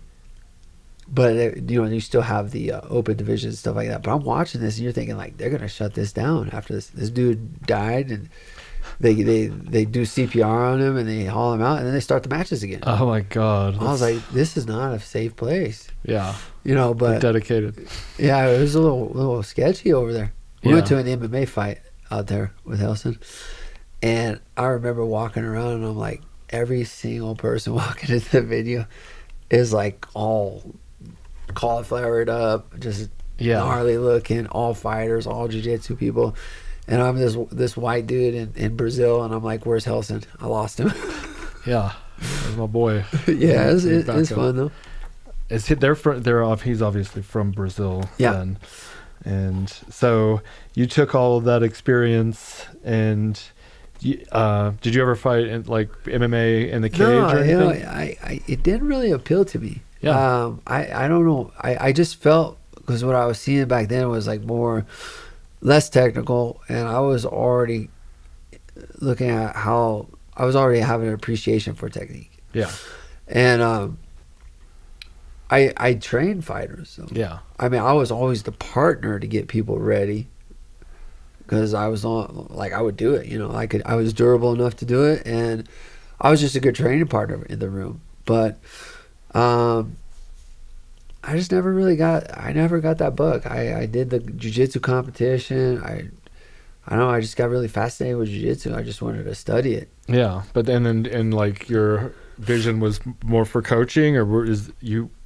But you know, you still have the open division and stuff like that. But I'm watching this, and you're thinking like they're gonna shut this down after this. This dude died, and they do CPR on him, and they haul him out, and then they start the matches again. Oh my god! I was like, this is not a safe place. Yeah, you know, but they're dedicated. Yeah, it was a little sketchy over there. We went to an MMA fight out there with Helson. And I remember walking around, and I'm like, every single person walking into the video is like all cauliflowered up, just gnarly looking, all fighters, all jiu-jitsu people. And I'm this white dude in Brazil, and I'm like, where's Helson? I lost him. Yeah, that's my boy. Yeah, it's fun though. He's obviously from Brazil. Yeah. Then. And so you took all of that experience and. Did you ever fight in like MMA in the cage or anything? No, it didn't really appeal to me. Yeah. I don't know. I just felt, because what I was seeing back then was like less technical, and I was already looking at how I was already having an appreciation for technique. Yeah. And I trained fighters. So. Yeah. I mean, I was always the partner to get people ready. Because I was I would do it, you know. I was durable enough to do it, and I was just a good training partner in the room. But I just never got that bug. I did the jiu-jitsu competition. I don't know, I just got really fascinated with jiu-jitsu. I just wanted to study it. Yeah, but then like your vision was more for coaching, or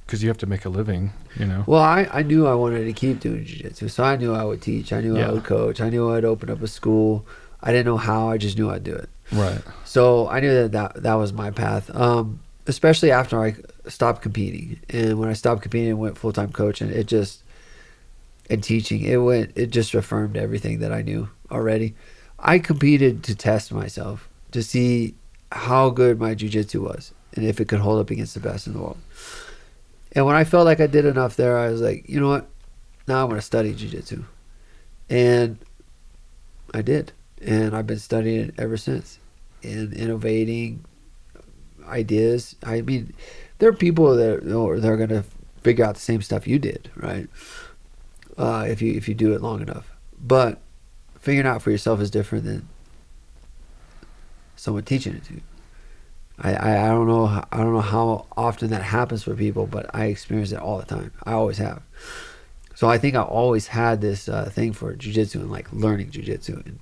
because you have to make a living, you know? Well, I knew I wanted to keep doing jiu-jitsu, so I knew I would teach. I knew I would coach. I knew I'd open up a school. I didn't know how. I just knew I'd do it. Right. So I knew that was my path, especially after I stopped competing. And when I stopped competing and went full-time coaching, it and teaching, it just affirmed everything that I knew already. I competed to test myself to see how good my jiu-jitsu was and if it could hold up against the best in the world. And when I felt like I did enough there, I was like, you know what? Now I'm going to study jiu-jitsu. And I did. And I've been studying it ever since. And innovating ideas. I mean, there are people that they're going to figure out the same stuff you did, right? If you do it long enough. But figuring out for yourself is different than someone teaching it to you. I don't know how often that happens for people, but I experience it all the time. I always have. So I think I always had this thing for jiu-jitsu and like learning jiu-jitsu and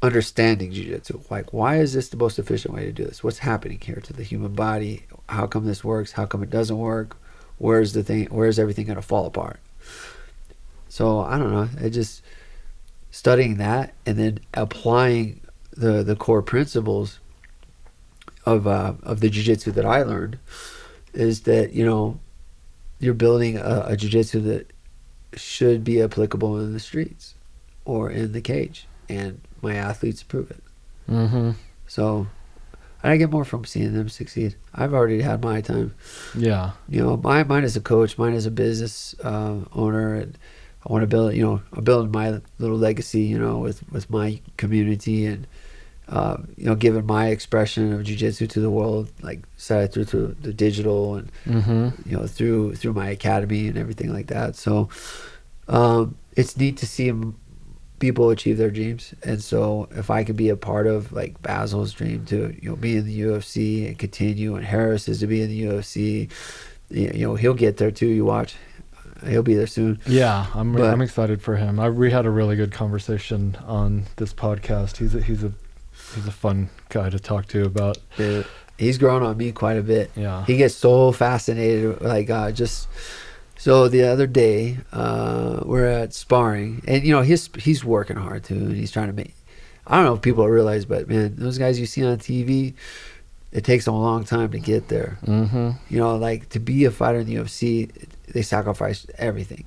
understanding jiu-jitsu. Like, why is this the most efficient way to do this? What's happening here to the human body? How come this works? How come it doesn't work? Where's everything going to fall apart? So I don't know. It just studying that and then applying the core principles of the jiu-jitsu that I learned is that, you know, you're building a jiu-jitsu that should be applicable in the streets or in the cage, and my athletes prove it. Mm-hmm. So I get more from seeing them succeed. I've already had my time. Yeah. You know, mine as a coach, mine as a business owner, and I want to build, you know, I'm building my little legacy, you know, with my community and, you know, giving my expression of jiu-jitsu to the world, like said through the digital and, Mm-hmm. you know, through my academy and everything like that. So it's neat to see people achieve their dreams. And so if I could be a part of like Basil's dream to, you know, be in the UFC and continue, and Harris is to be in the UFC, you know, he'll get there too. You watch. He'll be there soon. Yeah, I'm excited for him. We had a really good conversation on this podcast. He's a fun guy to talk to about. Yeah, he's grown on me quite a bit. Yeah, he gets so fascinated. Like just so the other day, we're at sparring, and you know he's working hard too, and he's trying to make. I don't know if people realize, but man, those guys you see on TV, it takes them a long time to get there. Mm-hmm. You know, like to be a fighter in the UFC, they sacrifice everything,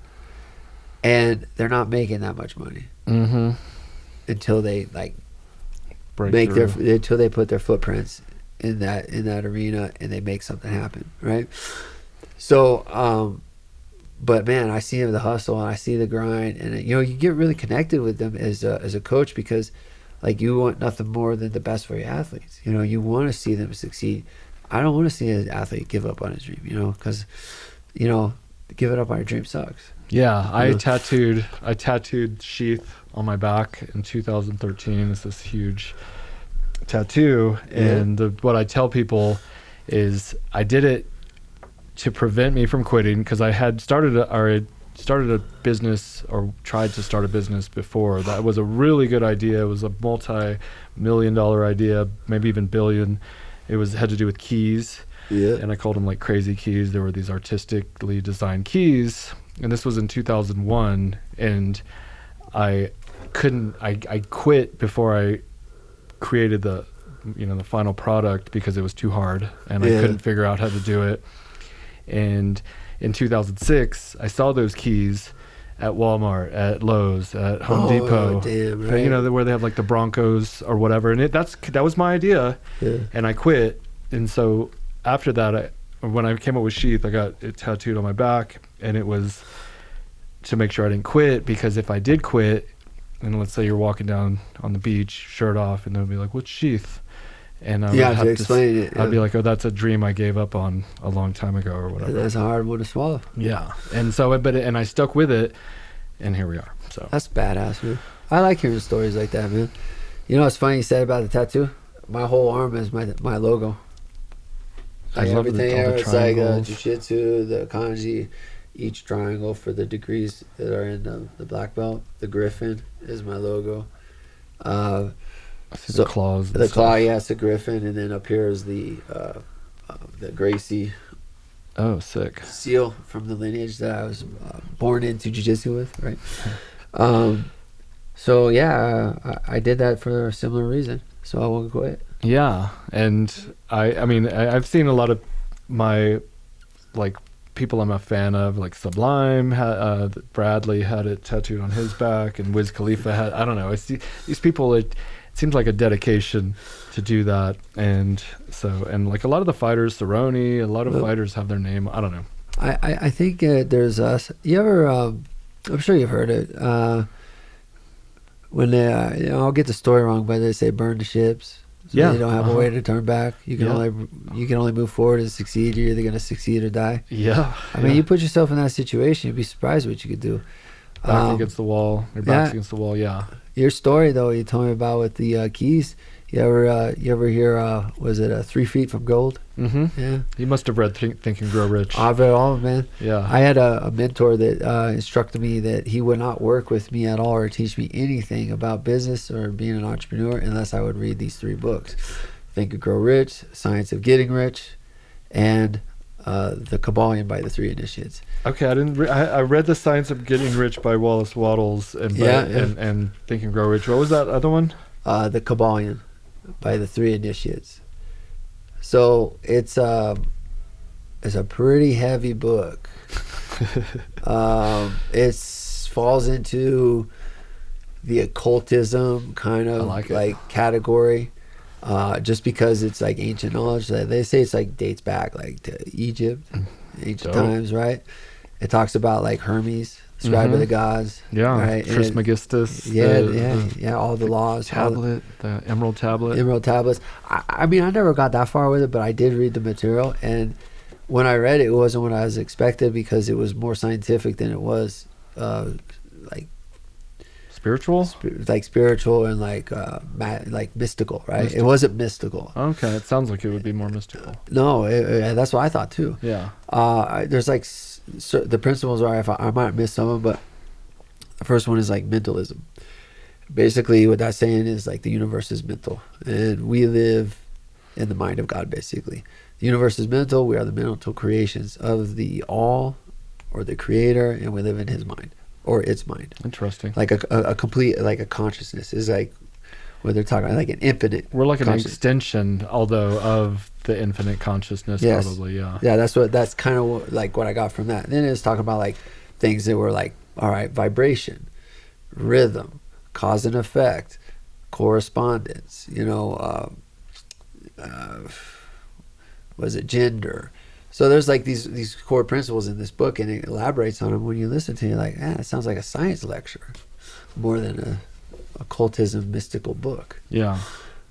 and they're not making that much money until they like until they put their footprints in that arena and they make something happen, right? So, but man, I see the hustle and I see the grind, and you know, you get really connected with them as a coach because, like, you want nothing more than the best for your athletes. You know, you want to see them succeed. I don't want to see an athlete give up on his dream, you know, because, you know, giving up on your dream sucks. Yeah, I tattooed SHEATH on my back in 2013. It's this huge tattoo, and what I tell people is I did it to prevent me from quitting because I had started a business or tried to start a business before. That was a really good idea. It was a multi-million-dollar idea, maybe even billion. It had to do with keys. Yeah. And I called them like crazy keys. There were these artistically designed keys. And this was in 2001. And I quit before I created the final product because it was too hard and I couldn't figure out how to do it. And in 2006, I saw those keys at Walmart, at Lowe's, at Home Depot. Damn, right. You know, where they have like the Broncos or whatever. And that was my idea. Yeah. And I quit. And so after that, when I came up with SHEATH, I got it tattooed on my back, and it was to make sure I didn't quit, because if I did quit, and let's say you're walking down on the beach, shirt off, and they'll be like, "What's SHEATH?" And I would have to explain it. Yeah. I'd be like, "Oh, that's a dream I gave up on a long time ago," or whatever. That's a hard one to swallow. Yeah, and so, and I stuck with it, and here we are. So that's badass, man. I like hearing stories like that, man. You know what's funny you said about the tattoo? My whole arm is my logo. Like everything there, it's like jiu-jitsu, the kanji, each triangle for the degrees that are in the black belt. The griffin is my logo. I see the claws. The claw, yeah, it's a griffin, and then up here is the Gracie. Oh, sick. Seal from the lineage that I was born into jiu-jitsu with, right? So yeah, I did that for a similar reason, so I won't quit. Yeah, and I mean I've seen a lot of my like people I'm a fan of, like Sublime, Bradley had it tattooed on his back, and Wiz Khalifa had, I don't know, it's these people, it seems like a dedication to do that. And so, and like a lot of the fighters, Cerrone, a lot of fighters have their name, I don't know. I think there's you ever I'm sure you've heard it when they I'll get the story wrong, but they say burn the ships. So Yeah, you don't have a way to turn back. You can only move forward and succeed. You're either gonna succeed or die. Yeah, I mean, you put yourself in that situation, you'd be surprised what you could do. back against the wall, your back's against the wall. Yeah. Your story though, you told me about with the keys. You ever hear was it 3 Feet from Gold? Mm-hmm. Yeah. You must have read Think and Grow Rich. I've read all of them, man. Yeah. I had a mentor that instructed me that he would not work with me at all or teach me anything about business or being an entrepreneur unless I would read these 3 books: Think and Grow Rich, Science of Getting Rich, and The Kabbalion by the 3 Initiates. Okay, I didn't. I read The Science of Getting Rich by Wallace Wattles and Think and Grow Rich. What was that other one? The Kabbalion by the 3 Initiates. So it's a pretty heavy book. It falls into the occultism kind of like category, just because it's like ancient knowledge. They say it's like dates back like to Egypt, ancient times, right? It talks about like Hermes, scribe of the gods. Yeah, right? Trismegistus. All the laws. The Emerald Tablet. Emerald tablets. I mean, I never got that far with it, but I did read the material, and when I read it, it wasn't what I was expected because it was more scientific than it was like spiritual, spiritual and like mystical, right? Mystical. It wasn't mystical. Okay, it sounds like it would be more mystical. No, that's what I thought too. Yeah. There's like the principles are, I might miss some of them, but the first one is like mentalism. Basically, what that's saying is like the universe is mental, and we live in the mind of God. Basically, the universe is mental. We are the mental creations of the all, or the Creator, and we live in His mind or its mind. Interesting. Like a complete, like a consciousness is like what they're talking about, like an infinite. We're like an extension, although, of the infinite consciousness. Yes. Probably. Yeah. Yeah, that's kind of like what I got from that. And then it's talking about like things that were like, all right, vibration, rhythm, cause and effect, correspondence, was it gender? So there's like these core principles in this book, and it elaborates on them. When you listen to it, you're like, it sounds like a science lecture more than a occultism mystical book. Yeah.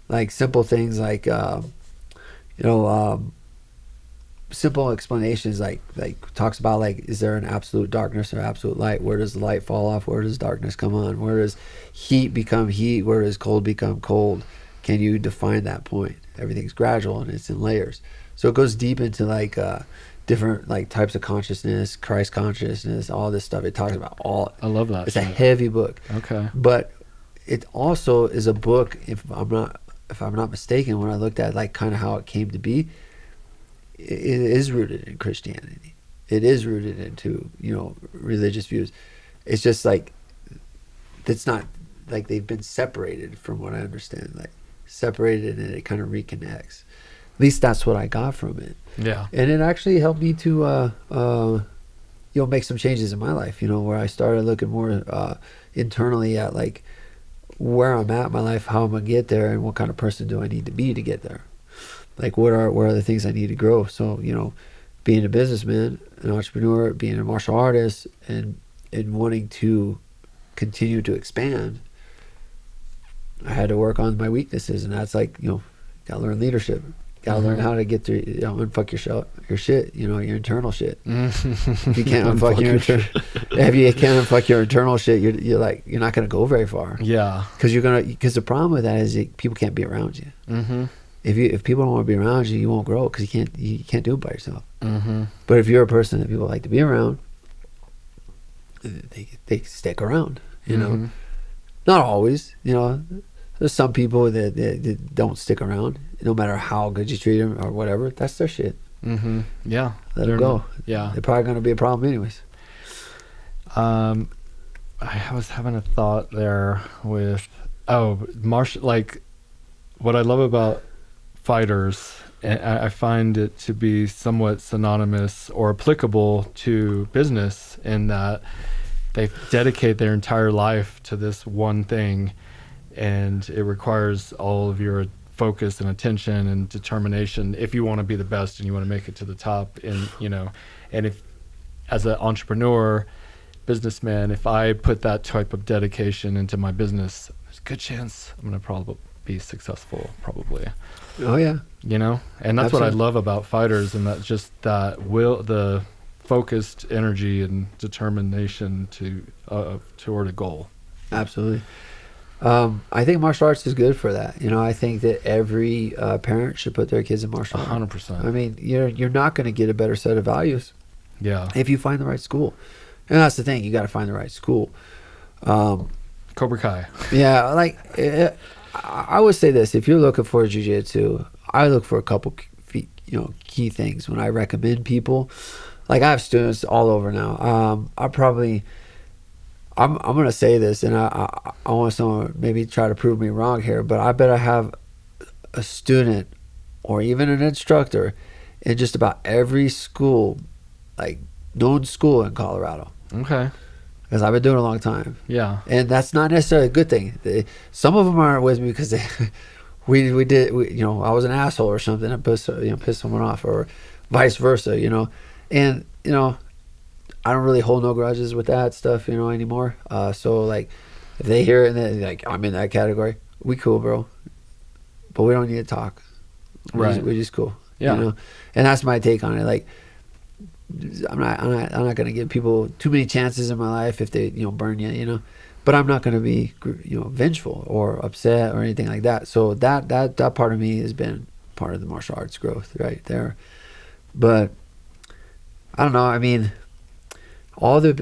Like simple things like simple explanations like talks about like, is there an absolute darkness or absolute light? Where does the light fall off? Where does darkness come on? Where does heat become heat? Where does cold become cold? Can you define that point? Everything's gradual and it's in layers. So it goes deep into like different like types of consciousness, Christ consciousness, all this stuff. It talks about all. I love that. It's a heavy book. Okay. But it also is a book, if I'm not mistaken, when I looked at like kind of how it came to be, it is rooted in Christianity. It is rooted into, religious views. It's just like, it's not like they've been separated from what I understand, like separated, and it kind of reconnects. At least that's what I got from it. Yeah. And it actually helped me to, make some changes in my life, where I started looking more internally at like where I'm at in my life, how I'm going to get there, and what kind of person do I need to be to get there. Like where are the things I need to grow. So, being a businessman, an entrepreneur, being a martial artist, and wanting to continue to expand, I had to work on my weaknesses, and that's like, gotta learn leadership. Gotta learn how to get through, unfuck your shit, your internal shit. If you can't unfuck your internal shit, you're not gonna go very far. Yeah. Because the problem with that is people can't be around you. Mm-hmm. If people don't want to be around you, you won't grow because you can't do it by yourself. Mm-hmm. But if you're a person that people like to be around, they stick around. Mm-hmm. Not always. There's some people that don't stick around, no matter how good you treat them or whatever. That's their shit. Mm-hmm. Yeah. Let them go. Yeah. They're probably going to be a problem anyways. I was having a thought there with, like what I love about fighters And I find it to be somewhat synonymous or applicable to business in that they dedicate their entire life to this one thing, and it requires all of your focus and attention and determination if you want to be the best and you want to make it to the top. And and if, as an entrepreneur, businessman, if I put that type of dedication into my business, there's a good chance I'm going to probably be successful, probably. Oh yeah. And that's what I love about fighters, and that just that will, the focused energy and determination to toward a goal. Absolutely. I think martial arts is good for that. I think that every parent should put their kids in martial arts. 100%. I mean, you're not going to get a better set of values if you find the right school. And that's the thing, you got to find the right school. Cobra Kai. Yeah, like I would say this: if you're looking for jiu-jitsu, I look for a couple key things when I recommend people. Like, I have students all over now. I'm gonna say this, and I want someone to maybe try to prove me wrong here, but I bet I have a student or even an instructor in just about every school, like known school in Colorado. Okay. Because I've been doing it a long time. Yeah. And that's not necessarily a good thing. Some of them aren't with me because we I was an asshole or something and pissed someone off, or vice versa, And I don't really hold no grudges with that stuff, anymore. So like, if they hear it and they're like, I'm in that category, we cool, bro. But we don't need to talk. We're just cool. Yeah. And that's my take on it. Like, I'm not gonna give people too many chances in my life if they burn you, but I'm not gonna be vengeful or upset or anything like that. So that part of me has been part of the martial arts growth right there. But I don't know. I mean, all I've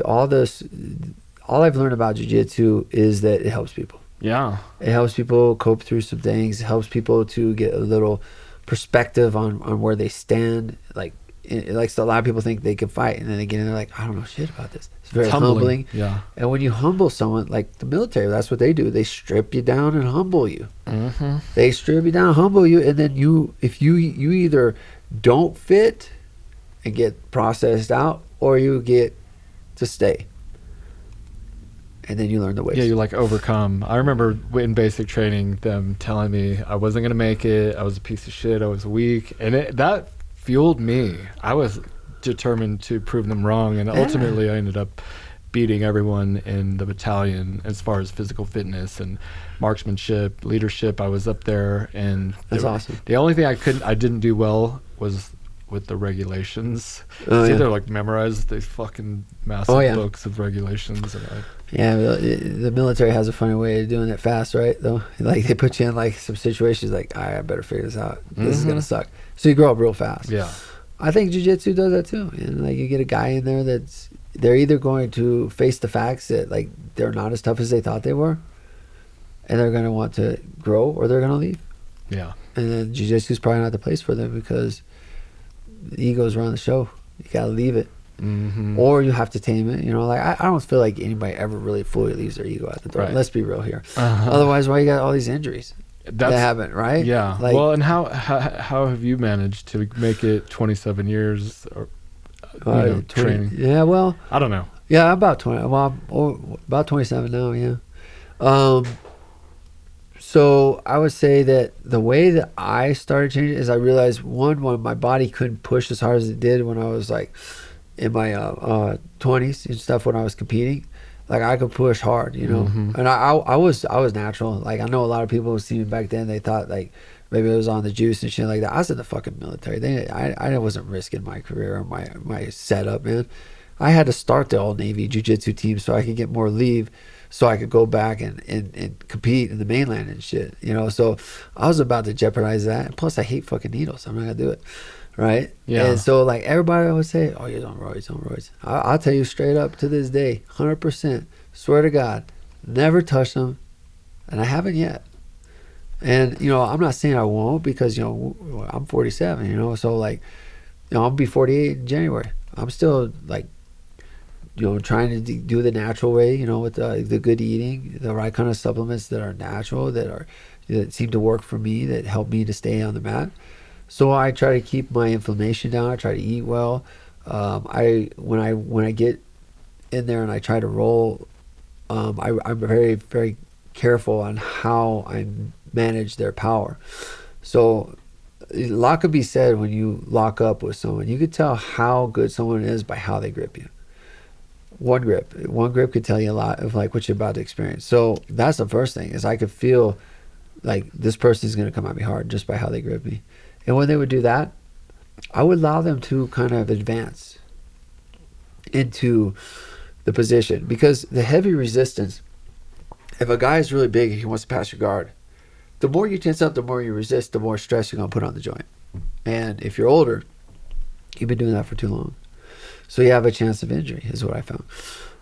learned about jiu-jitsu is that it helps people. Yeah. It helps people cope through some things. It helps people to get a little perspective on where they stand. Like a lot of people think they can fight, and then they get in there like, I don't know shit about this. It's very humbling. Yeah. And when you humble someone, like the military, that's what they do. They strip you down and humble you. Mm-hmm. They strip you down, humble you, and then if you either don't fit and get processed out, or you get to stay. And then you learn the ways. Yeah, you like overcome. I remember in basic training them telling me I wasn't going to make it. I was a piece of shit. I was weak. And that fueled me. I was determined to prove them wrong. And ultimately I ended up beating everyone in the battalion as far as physical fitness and marksmanship, leadership. I was up there. And that's awesome. The only thing I didn't do well was with the regulations. Either like memorize these fucking massive books of regulations. And the military has a funny way of doing it fast, right? Though, like they put you in like some situations, like, all right, I better figure this out. This is gonna suck. So you grow up real fast. Yeah, I think jiu-jitsu does that too. And like, you get a guy in there they're either going to face the facts that like they're not as tough as they thought they were, and they're gonna want to grow, or they're gonna leave. Yeah, and then jiu-jitsu is probably not the place for them because the egos run the show. You gotta leave it. Mm-hmm. Or you have to tame it. Like, I don't feel like anybody ever really fully leaves their ego at the door. Right. Let's be real here. Otherwise, why you got all these injuries that happen, right? Yeah. Like, well, and how have you managed to make it 27 years or training? Yeah, well, I don't know. Yeah, about 20. Well, I'm about 27 now. Yeah. So I would say that the way that I started changing is I realized when my body couldn't push as hard as it did when I was like in my 20s and stuff, when I was competing. Like, I could push hard, Mm-hmm. and I was natural. Like, I know a lot of people who see me back then, they thought like maybe I was on the juice and shit like that. I was in the fucking military. I wasn't risking my career or my setup, man. I had to start the Old Navy Jiu-Jitsu team so I could get more leave, so I could go back and compete in the mainland and shit, So I was about to jeopardize that. And plus, I hate fucking needles. I'm not gonna do it, right? Yeah. And so like everybody would say, "Oh, you're on roids." I'll tell you straight up to this day, 100%, swear to God, never touched them, and I haven't yet. And I'm not saying I won't, because I'm 47, so like, I'll be 48 in January. I'm still like, trying to do the natural way, with the good eating, the right kind of supplements that are natural, that seem to work for me, that help me to stay on the mat. So I try to keep my inflammation down. I try to eat well. When I get in there and I try to roll, I'm very, very careful on how I manage their power. So a lot could be said when you lock up with someone. You could tell how good someone is by how they grip you. One grip could tell you a lot of like what you're about to experience. So that's the first thing, is I could feel like this person is going to come at me hard just by how they grip me. And when they would do that, I would allow them to kind of advance into the position, because the heavy resistance, if a guy is really big and he wants to pass your guard, the more you tense up, the more you resist, the more stress you're going to put on the joint. And if you're older, you've been doing that for too long. So you have a chance of injury, is what I found.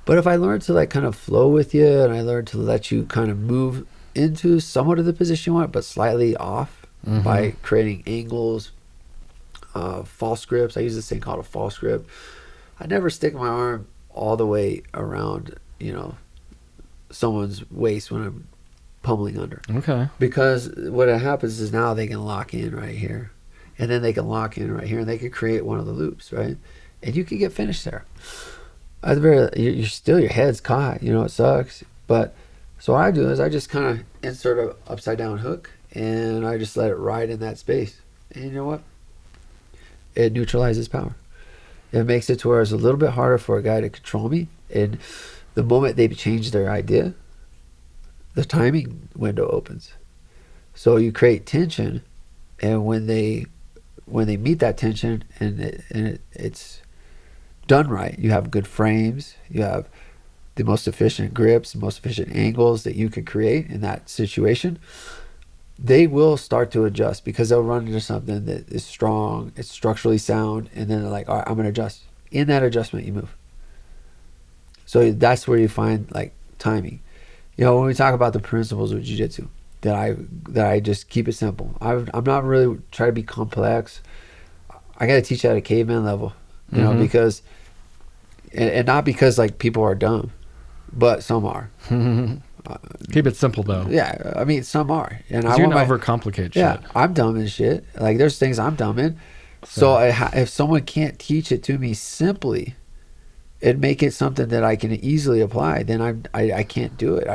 But if I learned to like kind of flow with you, and I learned to let you kind of move into somewhat of the position you want, but slightly off, by creating angles, false grips. I use this thing called a false grip. I never stick my arm all the way around, someone's waist when I'm pummeling under. Okay. Because what happens is now they can lock in right here, and then they can lock in right here, and they can create one of the loops, right? And you can get finished there. At the very, you're still, your head's caught. It sucks. But so what I do is I just kind of insert a upside down hook, and I just let it ride in that space. And you know what? It neutralizes power. It makes it to where it's a little bit harder for a guy to control me. And the moment they change their idea, the timing window opens. So you create tension, and when they meet that tension, and it's done right, you have good frames, you have the most efficient grips, the most efficient angles that you can create in that situation. They will start to adjust, because they'll run into something that is strong, it's structurally sound, and then they're like, all right, I'm going to adjust. In that adjustment, you move. So that's where you find like timing. When we talk about the principles of jiu-jitsu, that I just keep it simple. I'm not really trying to be complex. I got to teach at a caveman level, because, and not because like people are dumb, but some are. Keep it simple though. Yeah, I mean some are, and I you want can overcomplicate shit. Yeah, I'm dumb in shit. Like there's things I'm dumb in. So if someone can't teach it to me simply, and make it something that I can easily apply, then I can't do it.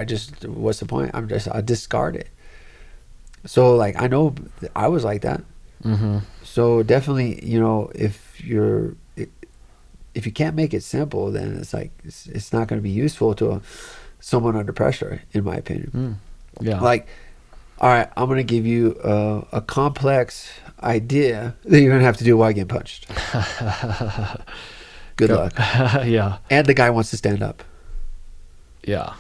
What's the point? I discard it. So like I know I was like that. So definitely, if you can't make it simple, then it's like it's not going to be useful to someone under pressure, in my opinion. Yeah. Like, all right, I'm going to give you a complex idea that you're going to have to do while getting punched. Good luck. Yeah. And the guy wants to stand up. Yeah.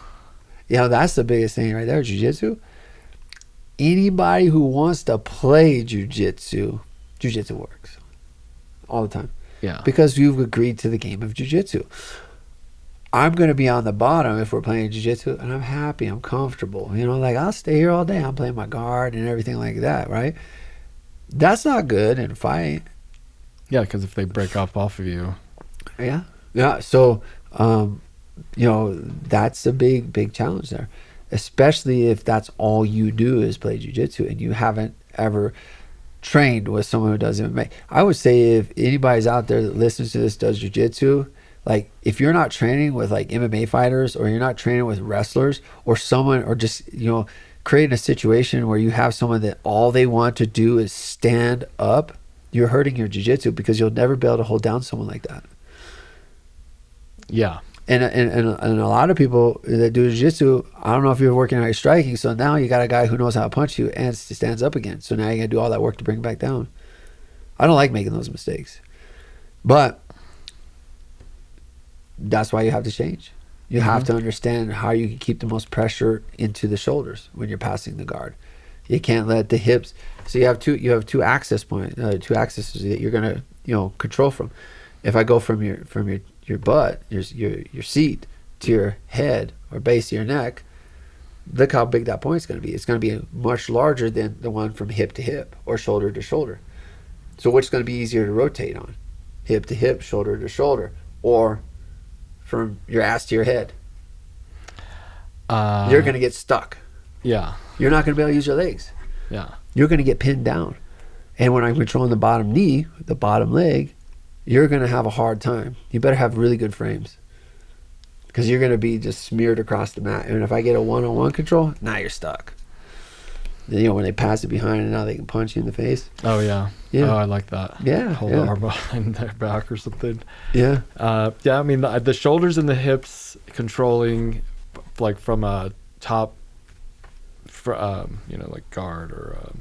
That's the biggest thing right there, jiu-jitsu. Anybody who wants to play jiu-jitsu works all the time. Yeah. Because you've agreed to the game of jiu-jitsu. I'm going to be on the bottom if we're playing jiu-jitsu, and I'm happy, I'm comfortable. Like I'll stay here all day. I'm playing my guard and everything like that, right? That's not good in a fight. Yeah, because if they break off of you. Yeah. Yeah. So, that's a big challenge there, especially if that's all you do is play jiu-jitsu and you haven't ever trained with someone who does MMA. I would say if anybody's out there that listens to this does jiu-jitsu, like if you're not training with like MMA fighters, or you're not training with wrestlers, or someone, or just creating a situation where you have someone that all they want to do is stand up, you're hurting your jiu-jitsu, because you'll never be able to hold down someone like that. Yeah. And a lot of people that do jiu-jitsu, I don't know if you're working on your striking, so now you got a guy who knows how to punch you and stands up again. So now you got to do all that work to bring it back down. I don't like making those mistakes. But that's why you have to change. You have to understand how you can keep the most pressure into the shoulders when you're passing the guard. You can't let the hips. So you have two access points, two accesses that you're gonna control from. If I go from your butt, your seat, to your head or base of your neck, look how big that point's going to be. It's going to be much larger than the one from hip to hip or shoulder to shoulder. So which is going to be easier to rotate on? Hip to hip, shoulder to shoulder, or from your ass to your head? You're going to get stuck. Yeah. You're not going to be able to use your legs. Yeah. You're going to get pinned down. And when I'm controlling the bottom knee, the bottom leg, you're going to have a hard time. You better have really good frames, because you're going to be just smeared across the mat. And if I get a one-on-one control, now you're stuck. You know, when they pass it behind and now they can punch you in the face. Oh, yeah. Yeah. Oh, I like that. Yeah. Hold the arm behind their back or something. Yeah. Yeah, I mean, the shoulders and the hips controlling, like from a top, you know, like guard or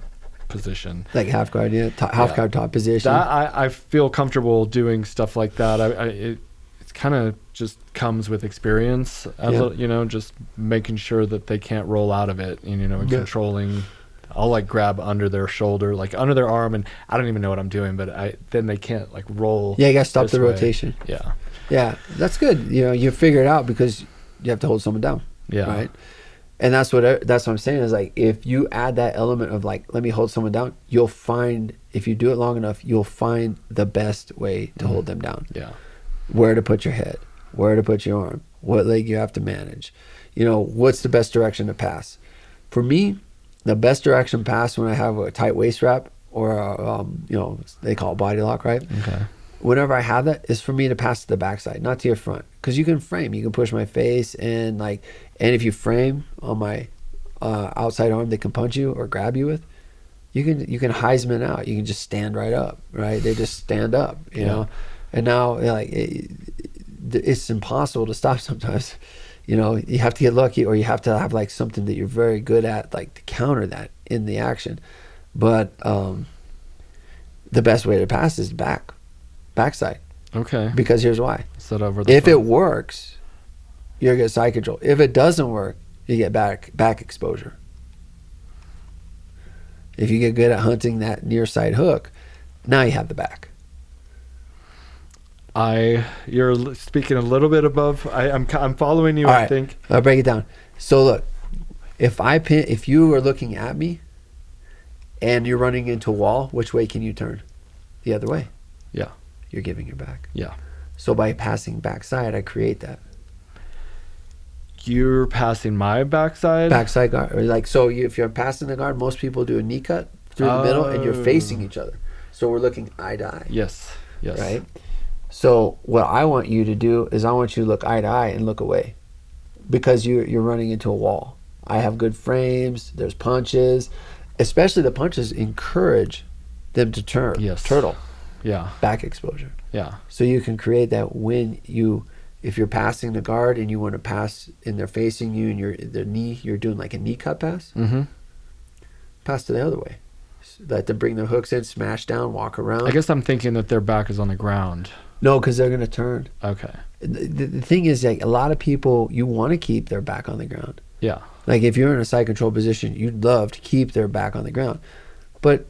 position. Like half guard, yeah. Half guard, top position. That I feel comfortable doing stuff like that. It kind of just comes with experience, you know, just making sure that they can't roll out of it, and, you know, and controlling. I'll like grab under their shoulder, like under their arm, and I don't even know what I'm doing, but then they can't like roll. Yeah, you gotta stop the way. rotation. Yeah. Yeah, that's good. You know, you figure it out because you have to hold someone down. Yeah. Right. And that's what I'm saying is, like, if you add that element of like, let me hold someone down, you'll find, if you do it long enough, you'll find the best way to hold them down. Yeah. Where to put your head, where to put your arm, what leg you have to manage. You know, what's the best direction to pass? For me, the best direction pass when I have a tight waist wrap or you know, they call it body lock, right? Okay. Whenever I have that, is for me to pass to the backside, not to your front, because you can frame. You can push my face, and like, and if you frame on my outside arm, they can punch you or grab you with. You can Heisman out. You can just stand right up, right? They just stand up, you know. And now, like, it's impossible to stop sometimes. You know, you have to get lucky, or you have to have like something that you're very good at, like, to counter that in the action. But the best way to pass is backside. Okay. Because here's why. Set over the if front. it works, you're gonna get side control. If it doesn't work, you get back exposure. If you get good at hunting that near side hook, now you have the back. You're speaking a little bit above. I'm following you. All I right, think. I'll break it down. So look, if you are looking at me and you're running into a wall, which way can you turn? The other way. Yeah. You're giving your back. Yeah. So by passing backside, I create that. You're passing my backside? Backside guard. Or like, so if you're passing the guard, most people do a knee cut through the middle, and you're facing each other. So we're looking eye to eye. Yes. Yes. Right? So what I want you to do is I want you to look eye to eye and look away, because you're running into a wall. I have good frames. There's punches. Especially the punches encourage them to turtle. Yeah. Back exposure. Yeah. So you can create that if you're passing the guard and you want to pass and they're facing you and you're doing like a knee cut pass. Mm-hmm. Pass to the other way. Let them bring their hooks in, smash down, walk around. I guess I'm thinking that their back is on the ground. No, because they're going to turn. Okay. The thing is, like, a lot of people, you want to keep their back on the ground. Yeah. Like, if you're in a side control position, you'd love to keep their back on the ground. But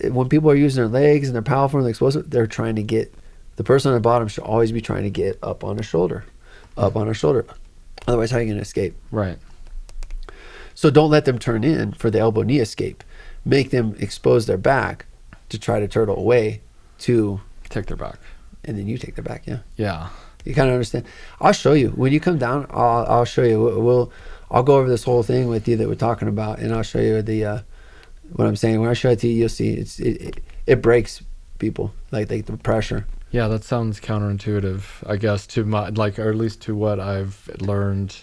when people are using their legs and they're powerful and they're explosive, they're trying to get, the person on the bottom should always be trying to get up on a shoulder. Otherwise, how are you going to escape? Right. So don't let them turn in for the elbow knee escape. Make them expose their back to try to turtle away to take their back. And then you take their back, yeah. Yeah. You kind of understand. I'll show you. When you come down, I'll show you. I'll go over this whole thing with you that we're talking about, and I'll show you what I'm saying. When I show it to you, you'll see it breaks people, like the pressure. Yeah, that sounds counterintuitive, I guess, to my, like, or at least to what I've learned.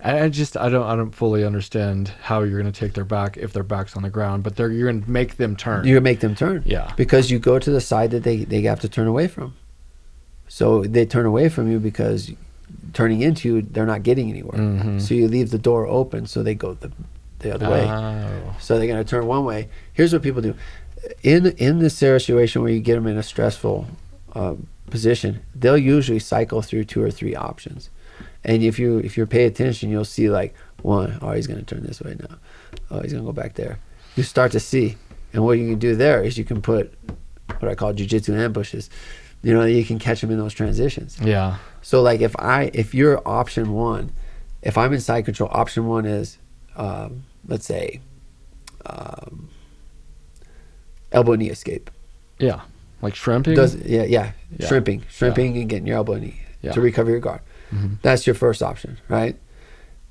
I don't fully understand how you're going to take their back if their back's on the ground, but you're going to make them turn. You're going to make them turn. Yeah. Because you go to the side that they have to turn away from. So they turn away from you because turning into you, they're not getting anywhere. Mm-hmm. So you leave the door open, so they go the other way. So they're going to turn one way. Here's what people do. In this situation where you get them in a stressful position, they'll usually cycle through 2 or 3 options. And if you pay attention, you'll see, like, one, oh, he's going to turn this way now. Oh, he's going to go back there. You start to see. And what you can do there is you can put what I call jiu-jitsu ambushes. You know, you can catch them in those transitions. Yeah. So, like, if you're option 1, if I'm in side control, option 1 is, let's say, elbow knee escape. Yeah. Like shrimping? Yeah. Shrimping and getting your elbow knee to recover your guard. Mm-hmm. That's your first option, right?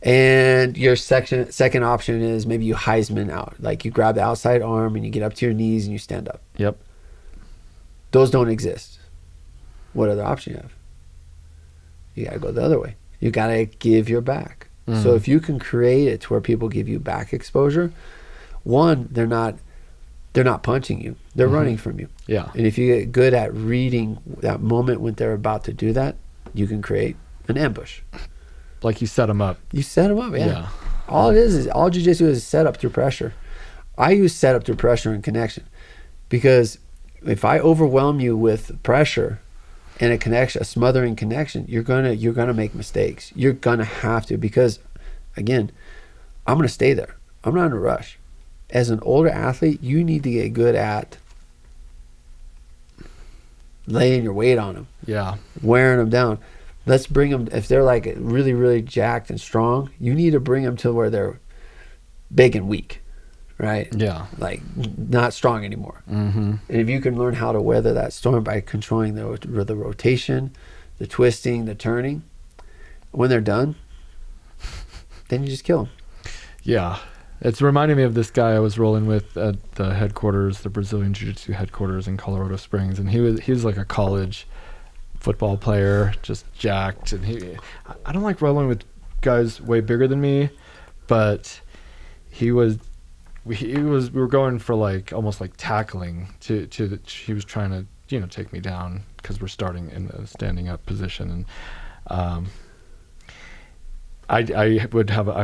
And your second option is maybe you Heisman out. Like you grab the outside arm and you get up to your knees and you stand up. Yep. Those don't exist. What other option you have? You got to go the other way. You got to give your back. So if you can create it to where people give you back exposure, one, they're not punching you. They're running from you. Yeah. And if you get good at reading that moment when they're about to do that, you can create an ambush. Like you set them up. You set them up, yeah. All jiu-jitsu is set up through pressure. I use set up through pressure and connection, because if I overwhelm you with pressure and a smothering connection, you're gonna make mistakes. You're gonna have to, because again, I'm gonna stay there. I'm not in a rush. As an older athlete, you need to get good at laying your weight on them. Yeah. Wearing them down. Let's bring them, if they're like really, really jacked and strong, you need to bring them to where they're big and weak, right? Yeah. Like not strong anymore. Mm-hmm. And if you can learn how to weather that storm by controlling the rotation, the twisting, the turning, when they're done, then you just kill them. Yeah. It's reminding me of this guy I was rolling with at the headquarters, the Brazilian Jiu-Jitsu headquarters in Colorado Springs, and he was like a college football player, just jacked. And I don't like rolling with guys way bigger than me, but we were going for like almost like tackling he was trying to take me down because we're starting in the standing up position, and I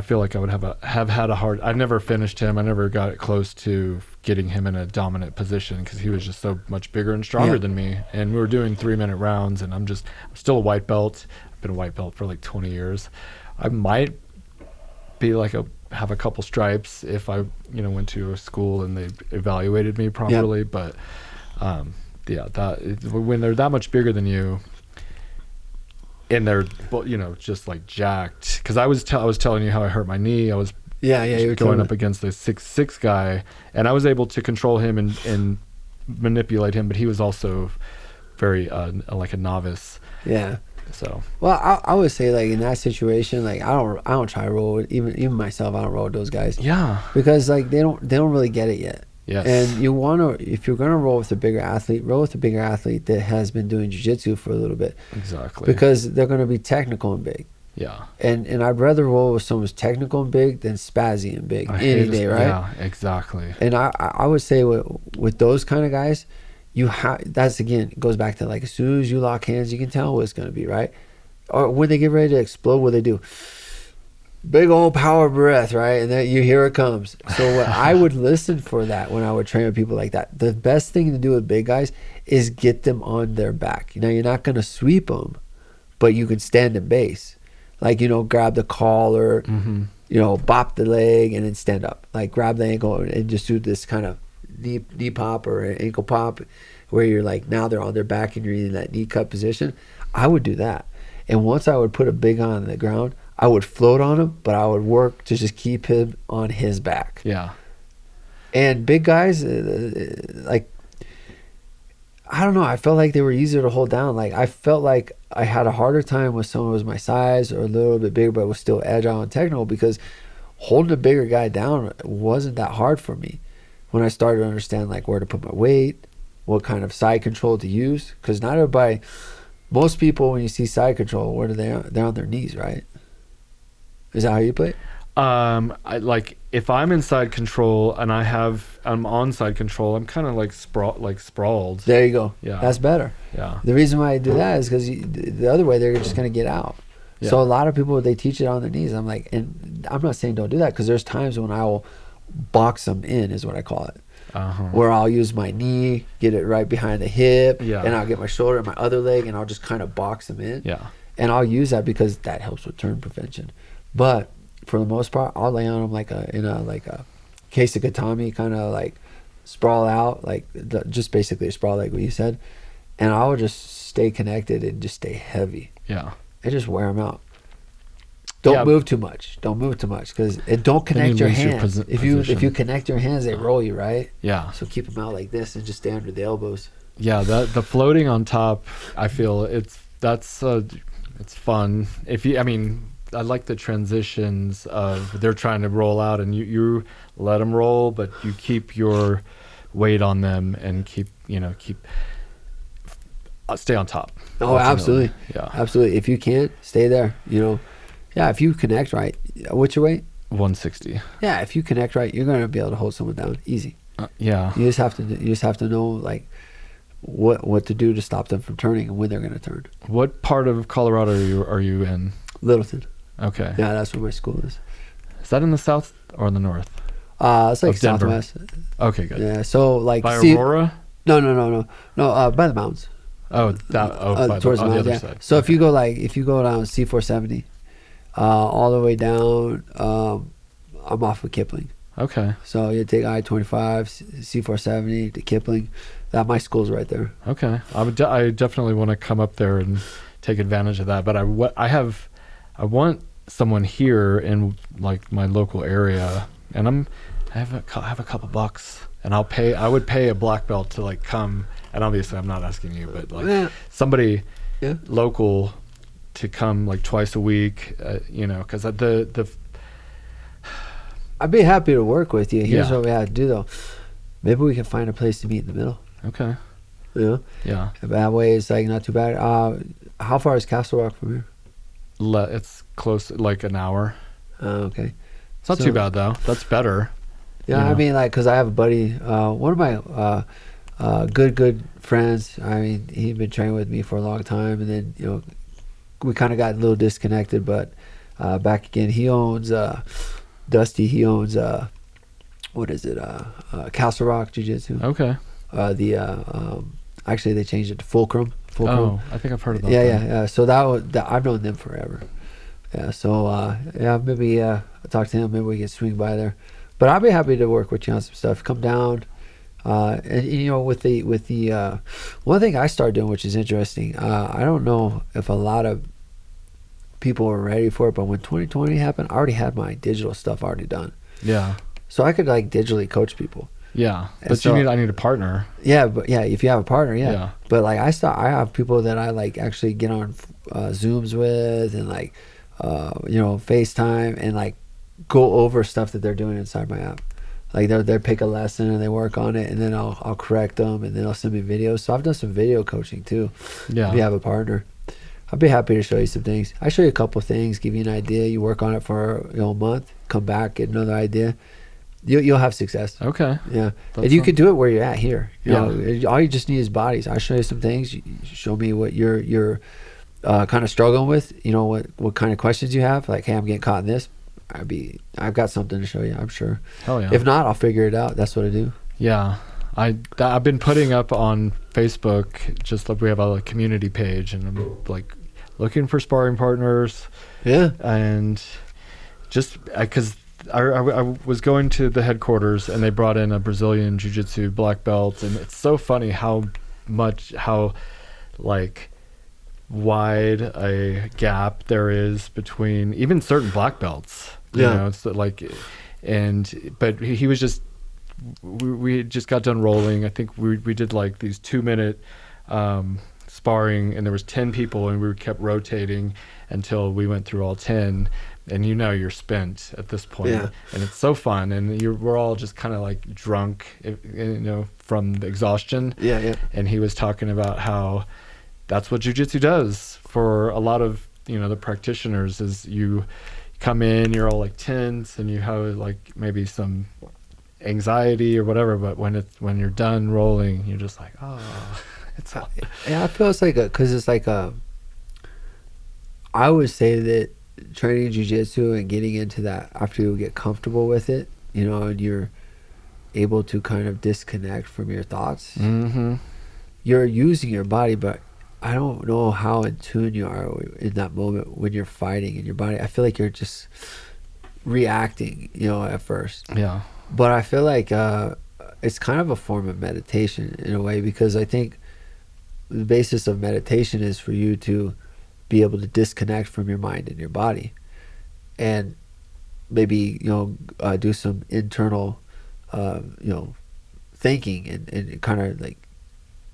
feel like I would have had a hard. I never finished him. I never got close to getting him in a dominant position because he was just so much bigger and stronger than me. And we were doing 3-minute rounds, and I'm still a white belt. I've been a white belt for like 20 years. I might be like have a couple stripes if I went to a school and they evaluated me properly. Yep. But when they're that much bigger than you. And they're, just like jacked. Because I was telling you how I hurt my knee. I was going up against the 6'6" guy, and I was able to control him and manipulate him. But he was also very like a novice. Yeah. So. Well, I would say like in that situation, like I don't try to roll with even myself. I don't roll with those guys. Yeah. Because like they don't really get it yet. Yes. And if you're gonna roll with a bigger athlete, roll with a bigger athlete that has been doing jiu-jitsu for a little bit. Exactly. Because they're gonna be technical and big. Yeah. And I'd rather roll with someone who's technical and big than spazzy and big any day, right? Yeah, exactly. And I would say with those kind of guys, that's again, it goes back to like as soon as you lock hands, you can tell what it's gonna be, right? Or when they get ready to explode, what they do? Big old power breath, right? And then here it comes. So I would listen for that when I would train with people like that. The best thing to do with big guys is get them on their back. Now, you're not going to sweep them, but you can stand in base. Like, grab the collar, bop the leg, and then stand up. Like, grab the ankle and just do this kind of knee pop or an ankle pop where you're like, now they're on their back and you're in that knee cut position. I would do that. And once I would put a big on the ground, I would float on him, but I would work to just keep him on his back. Yeah. And big guys, like, I don't know. I felt like they were easier to hold down. Like, I felt like I had a harder time with someone who was my size or a little bit bigger, but was still agile and technical, because holding a bigger guy down wasn't that hard for me when I started to understand, like, where to put my weight, what kind of side control to use. Because not everybody, most people, when you see side control, where are they? They're on their knees, right? Is that how you play? If I'm in side control and I'm on side control, I'm kind of like sprawled. There you go. Yeah. That's better. Yeah. The reason why I do that is because the other way, they're just going to get out. Yeah. So a lot of people, they teach it on their knees. I'm like, and I'm not saying don't do that, because there's times when I will box them in, is what I call it. Where I'll use my knee, get it right behind the hip, and I'll get my shoulder and my other leg, and I'll just kind of box them in. Yeah. And I'll use that because that helps with turn prevention. But for the most part, I'll lay on them in a case of Gatami, kind of like sprawl out, just basically a sprawl like what you said. And I would just stay connected and just stay heavy. Yeah. And just wear them out. Don't move too much. Don't move too much, because don't connect your hands. If you connect your hands, they roll you, right? Yeah. So keep them out like this and just stay under the elbows. Yeah, the floating on top, I feel it's fun. like the transitions of they're trying to roll out and you let them roll, but you keep your weight on them and keep stay on top. Oh, ultimately. absolutely. Yeah. Absolutely. If you can't, stay there. Yeah, if you connect right. What's your weight? 160. Yeah, if you connect right, you're gonna be able to hold someone down easy. Yeah. You just have to know like what to do to stop them from turning and when they're gonna turn. What part of Colorado are you in? Littleton. Okay. Yeah, that's where my school is. Is that in the south or in the north? It's like Of Denver. southwest. Okay, good. Yeah, so like By Aurora? No, by the mountains. Oh, Towards the on the mountains. other Yeah. side. So if you go down C470, all the way down, I'm off of Kipling. Okay. So you take I-25, C470 to Kipling. My school's right there. Okay. I definitely want to come up there and take advantage of that. But I want someone here in like my local area, and I have a couple bucks, and I would pay a black belt to like come. And obviously, I'm not asking you, but like somebody local to come like twice a week, because the I'd be happy to work with you. Here's Yeah. what we have to do, though. Maybe we can find a place to meet in the middle. Okay. Yeah. That way, it's like not too bad. How far is Castle Rock from here? It's close, like an hour. Okay. It's not too bad though. That's better. Yeah, I mean, like, because I have a buddy, one of my good friends. I mean, he'd been training with me for a long time, and then we kind of got a little disconnected. But back again, he owns Dusty. He owns what is it? Castle Rock Jiu Jitsu. Okay. Actually, they changed it to Fulcrum. Oh, I think I've heard about that. Yeah. So I've known them forever. Yeah. So maybe I'll talk to him. Maybe we can swing by there. But I'll be happy to work with you on some stuff. Come down. And with the one thing I started doing, which is interesting. I don't know if a lot of people were ready for it, but when 2020 happened, I already had my digital stuff already done. Yeah. So I could like digitally coach people. Yeah. And But so- I need a partner. Yeah, but if you have a partner, yeah. Yeah. But like I have people that I like actually get on Zooms with and like FaceTime and like go over stuff that they're doing inside my app. Like they pick a lesson and they work on it, and then I'll correct them, and then they'll send me videos. So I've done some video coaching too. Yeah. If you have a partner, I'd be happy to show you some things. I show you a couple of things, give you an idea. You work on it for a month, come back, get another idea. You'll have success. Okay. Yeah, That's and you all. could do it where you're at here. Yeah. All you just need is bodies. I show you some things. You show me what you're kind of struggling with. What kind of questions you have. Like, hey, I'm getting caught in this. I've got something to show you. I'm sure. Hell yeah. If not, I'll figure it out. That's what I do. Yeah. I've been putting up on Facebook, just like we have a community page, and I'm like looking for sparring partners. Yeah. And just because I was going to the headquarters and they brought in a Brazilian jiu-jitsu black belt, and it's so funny how like wide a gap there is between even certain black belts. It's like, but he was just, we just got done rolling. I think we did like these 2-minute sparring, and there was 10 people, and we kept rotating until we went through all 10. And you're spent at this point. Yeah. And it's so fun, and we're all just kind of like drunk, from the exhaustion. Yeah. And he was talking about how that's what jiu-jitsu does for a lot of the practitioners. Is you come in, you're all like tense, and you have like maybe some anxiety or whatever, but when you're done rolling, you're just like, oh, it's all. Yeah, I feel it's like I would say that training jiu-jitsu and getting into that after you get comfortable with it, and you're able to kind of disconnect from your thoughts. Mm-hmm. You're using your body, but I don't know how in tune you are in that moment when you're fighting in your body. I feel like you're just reacting, at first. Yeah. But I feel like it's kind of a form of meditation in a way, because I think the basis of meditation is for you to be able to disconnect from your mind and your body, and maybe do some internal thinking and kind of like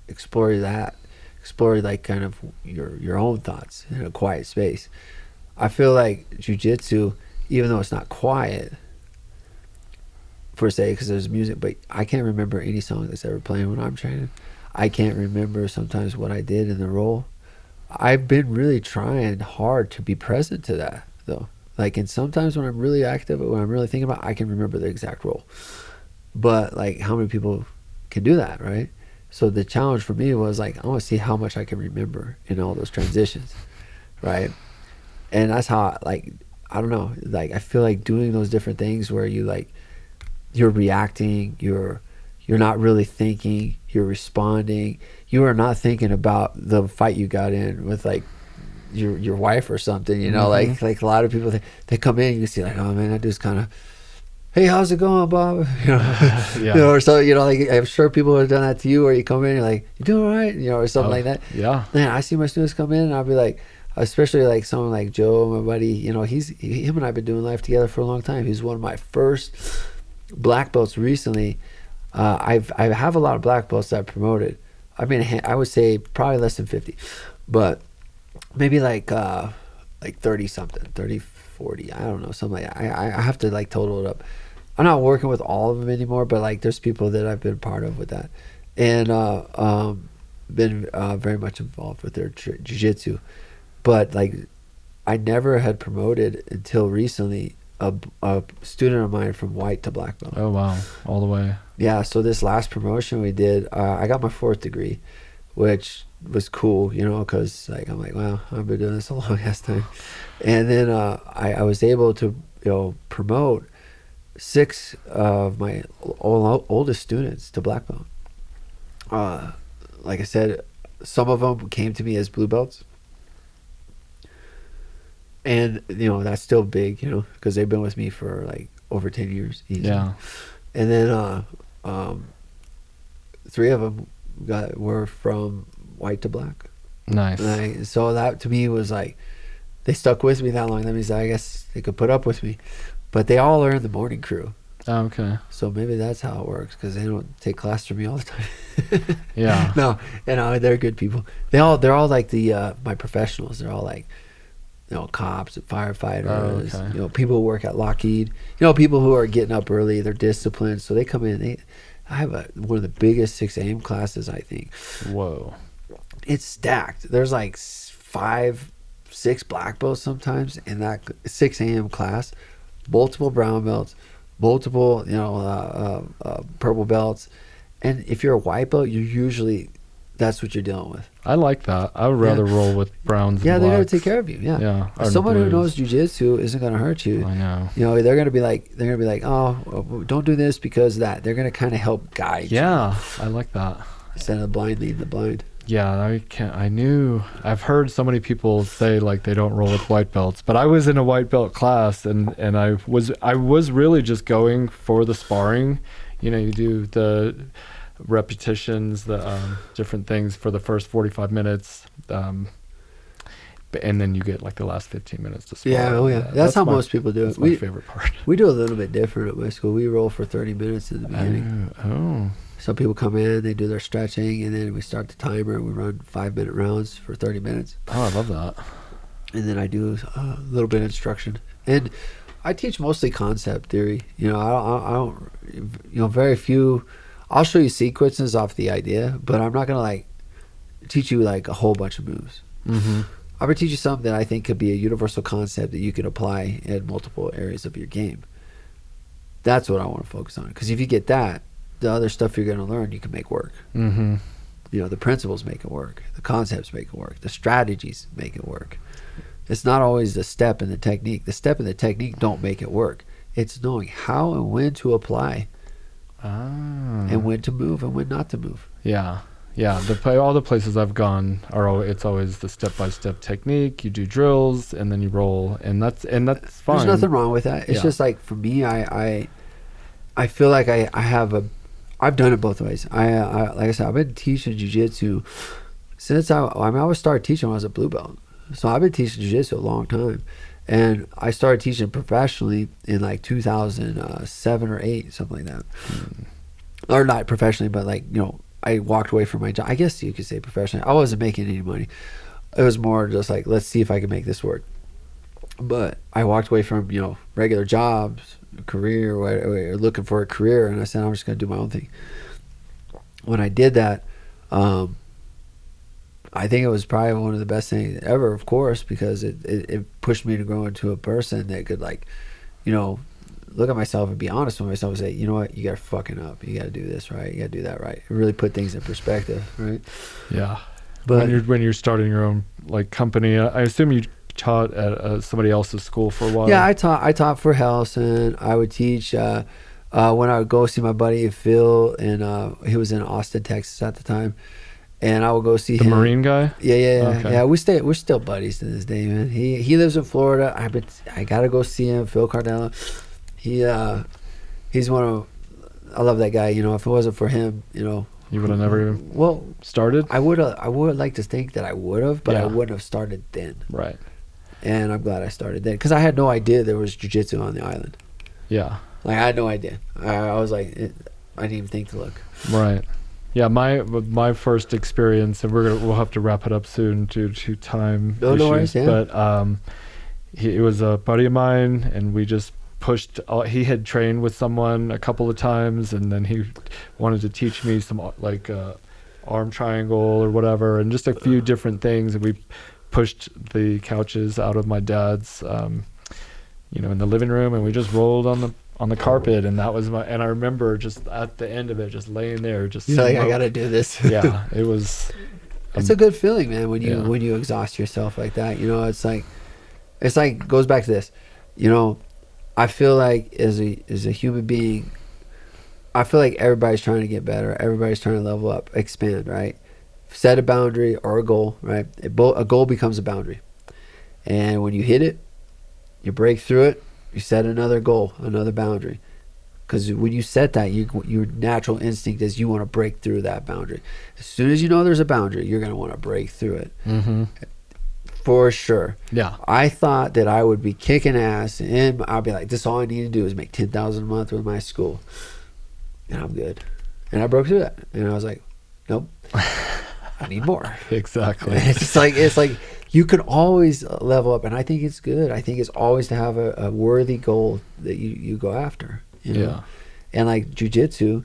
explore like kind of your own thoughts in a quiet space. I feel like jujitsu, even though it's not quiet per se, because there's music, but I can't remember any song that's ever playing when I'm training. I can't remember sometimes what I did in the role. I've been really trying hard to be present to that though. Like, and sometimes when I'm really active, when I'm really thinking about it, I can remember the exact role. But like, how many people can do that, right? So the challenge for me was like, I want to see how much I can remember in all those transitions, right? And that's how, like, I don't know, like I feel like doing those different things where you like, you're reacting, you're not really thinking, you're responding, you are not thinking about the fight you got in with like your wife or something, you know. Like a lot of people, they come in, you see like, oh man, that dude's kind of, hey, how's it going, Bob? You know, Yeah. you know, or so, you know, like I'm sure people have done that to you, where you come in, you're like, you doing all right, you know, or something like that. Yeah. Man, I see my students come in, and I'll be like, especially like someone like Joe, my buddy, you know, him and I've been doing life together for a long time. He's one of my first black belts recently. I have a lot of black belts that I've promoted. I mean, I would say probably less than 50, but maybe like 30 something, 30, 40, I don't know, something like that. I have to like total it up. I'm not working with all of them anymore, but like there's people that I've been part of with that, and been very much involved with their jiu-jitsu. But like, I never had promoted until recently a student of mine from white to black belt. Oh wow, all the way. Yeah, so this last promotion we did, I got my 4th degree, which was cool, you know, because like I'm like, wow, I've been doing this a long ass time. And then I was able to, you know, promote 6 of my oldest students to black belt. Like I said, some of them came to me as blue belts, and you know that's still big, you know, because they've been with me for like over 10 years easily. Yeah. And then 3 of them were from white to black. Nice. So that to me was like, they stuck with me that long. That means I guess they could put up with me. But they all are in the morning crew. Oh, okay. So maybe that's how it works, because they don't take class from me all the time. Yeah. No, you know, they're good people. They're all like the my professionals. They're all like, you know, cops and firefighters. Oh, okay. You know, people who work at Lockheed. You know, people who are getting up early. They're disciplined, so they come in. I have one of the biggest 6 a.m. classes, I think. Whoa. It's stacked. There's like 5, 6 black belts sometimes in that 6 a.m. class. Multiple brown belts, multiple, you know, purple belts. And if you're a white belt, you're usually, that's what you're dealing with. I like that. I would rather roll with browns. Yeah, and they're gonna blacks. take care of you. Yeah. Yeah. Someone who blues. knows jujitsu isn't gonna hurt you. I know. You know, they're gonna be like, oh, don't do this because of that. They're gonna kind of help guide you Yeah, I like that. instead of the blind leading the blind. Yeah, I've heard so many people say like they don't roll with white belts, but I was in a white belt class and I was really just going for the sparring. You know, you do the repetitions, the different things for the first 45 minutes, and then you get like the last 15 minutes to spar. Yeah, oh yeah. That's how most people do it. That's my favorite part. We do a little bit different at my school. We roll for 30 minutes in the beginning. Oh. Some people come in, they do their stretching, and then we start the timer. We run 5-minute rounds for 30 minutes. Oh, I love that. And then I do a little bit of instruction. And I teach mostly concept theory. You know, I don't, you know, very few. I'll show you sequences off the idea, but I'm not going to like teach you like a whole bunch of moves. Mm-hmm. I'm going to teach you something that I think could be a universal concept that you can apply in multiple areas of your game. That's what I want to focus on. Because if you get that, the other stuff you're going to learn, you can make work. Mm-hmm. You know, the principles make it work. The concepts make it work. The strategies make it work. It's not always the step and the technique. The step and the technique don't make it work. It's knowing how and when to apply and when to move and when not to move. Yeah. Yeah, all the places I've gone it's always the step-by-step technique. You do drills and then you roll, and that's fine. There's nothing wrong with that. It's just like, for me, I feel like I've done it both ways. Like I said, I've been teaching jiu-jitsu since I always started teaching when I was a blue belt. So I've been teaching jiu-jitsu a long time. And I started teaching professionally in like 2007 or 8, something like that. Or not professionally, but like, you know, I walked away from my job. I guess you could say professionally. I wasn't making any money. It was more just like, let's see if I can make this work. But I walked away from, regular jobs, career, or looking for a career, and I said, I'm just going to do my own thing. When I did that, I think it was probably one of the best things ever, of course, because it pushed me to grow into a person that could, like, look at myself and be honest with myself and say, you know what, you got to fucking up. You got to do this right. You got to do that right. It really put things in perspective, right? Yeah. But when you're starting your own like company, I assume you taught at somebody else's school for a while. yeah, I taught for Helson. I would teach when I would go see my buddy Phil, and he was in Austin, Texas at the time, and I would go see the him. Marine guy. Yeah. Okay. Yeah, we're still buddies to this day, man. He lives in Florida. I gotta go see him. Phil Cardella. He's one of, I love that guy. If it wasn't for him, You would have never started. I would like to think that I would have, but I wouldn't have started then. Right. And I'm glad I started then, because I had no idea there was jiu-jitsu on the island. Yeah. Like, I had no idea. I was like, I didn't even think to look. Right. Yeah, my first experience, and we'll have to wrap it up soon due to time issues. No worries, yeah. But it was a buddy of mine, and we just pushed. He had trained with someone a couple of times, and then he wanted to teach me some like arm triangle or whatever, and just a few different things. And we pushed the couches out of my dad's, in the living room, and we just rolled on the carpet, and that was and I remember just at the end of it, just laying there, just I gotta do this. Yeah, it was. It's a good feeling, man, when you exhaust yourself like that. It's like goes back to this. I feel like as a human being, I feel like everybody's trying to get better. Everybody's trying to level up, expand, right? Set a boundary or a goal, right? A goal becomes a boundary, and when you hit it, you break through it. You set another goal, another boundary. Because when you set that, your natural instinct is you want to break through that boundary. As soon as you know there's a boundary, you're going to want to break through it. Mm-hmm. For sure. Yeah. I thought that I would be kicking ass, and I'll be like, this all I need to do is make $10,000 a month with my school, and I'm good. And I broke through that, and I was like, nope, I need more. Exactly. It's like you can always level up, and I think it's good. I think it's always to have a worthy goal that you go after. Yeah. And like jiu-jitsu,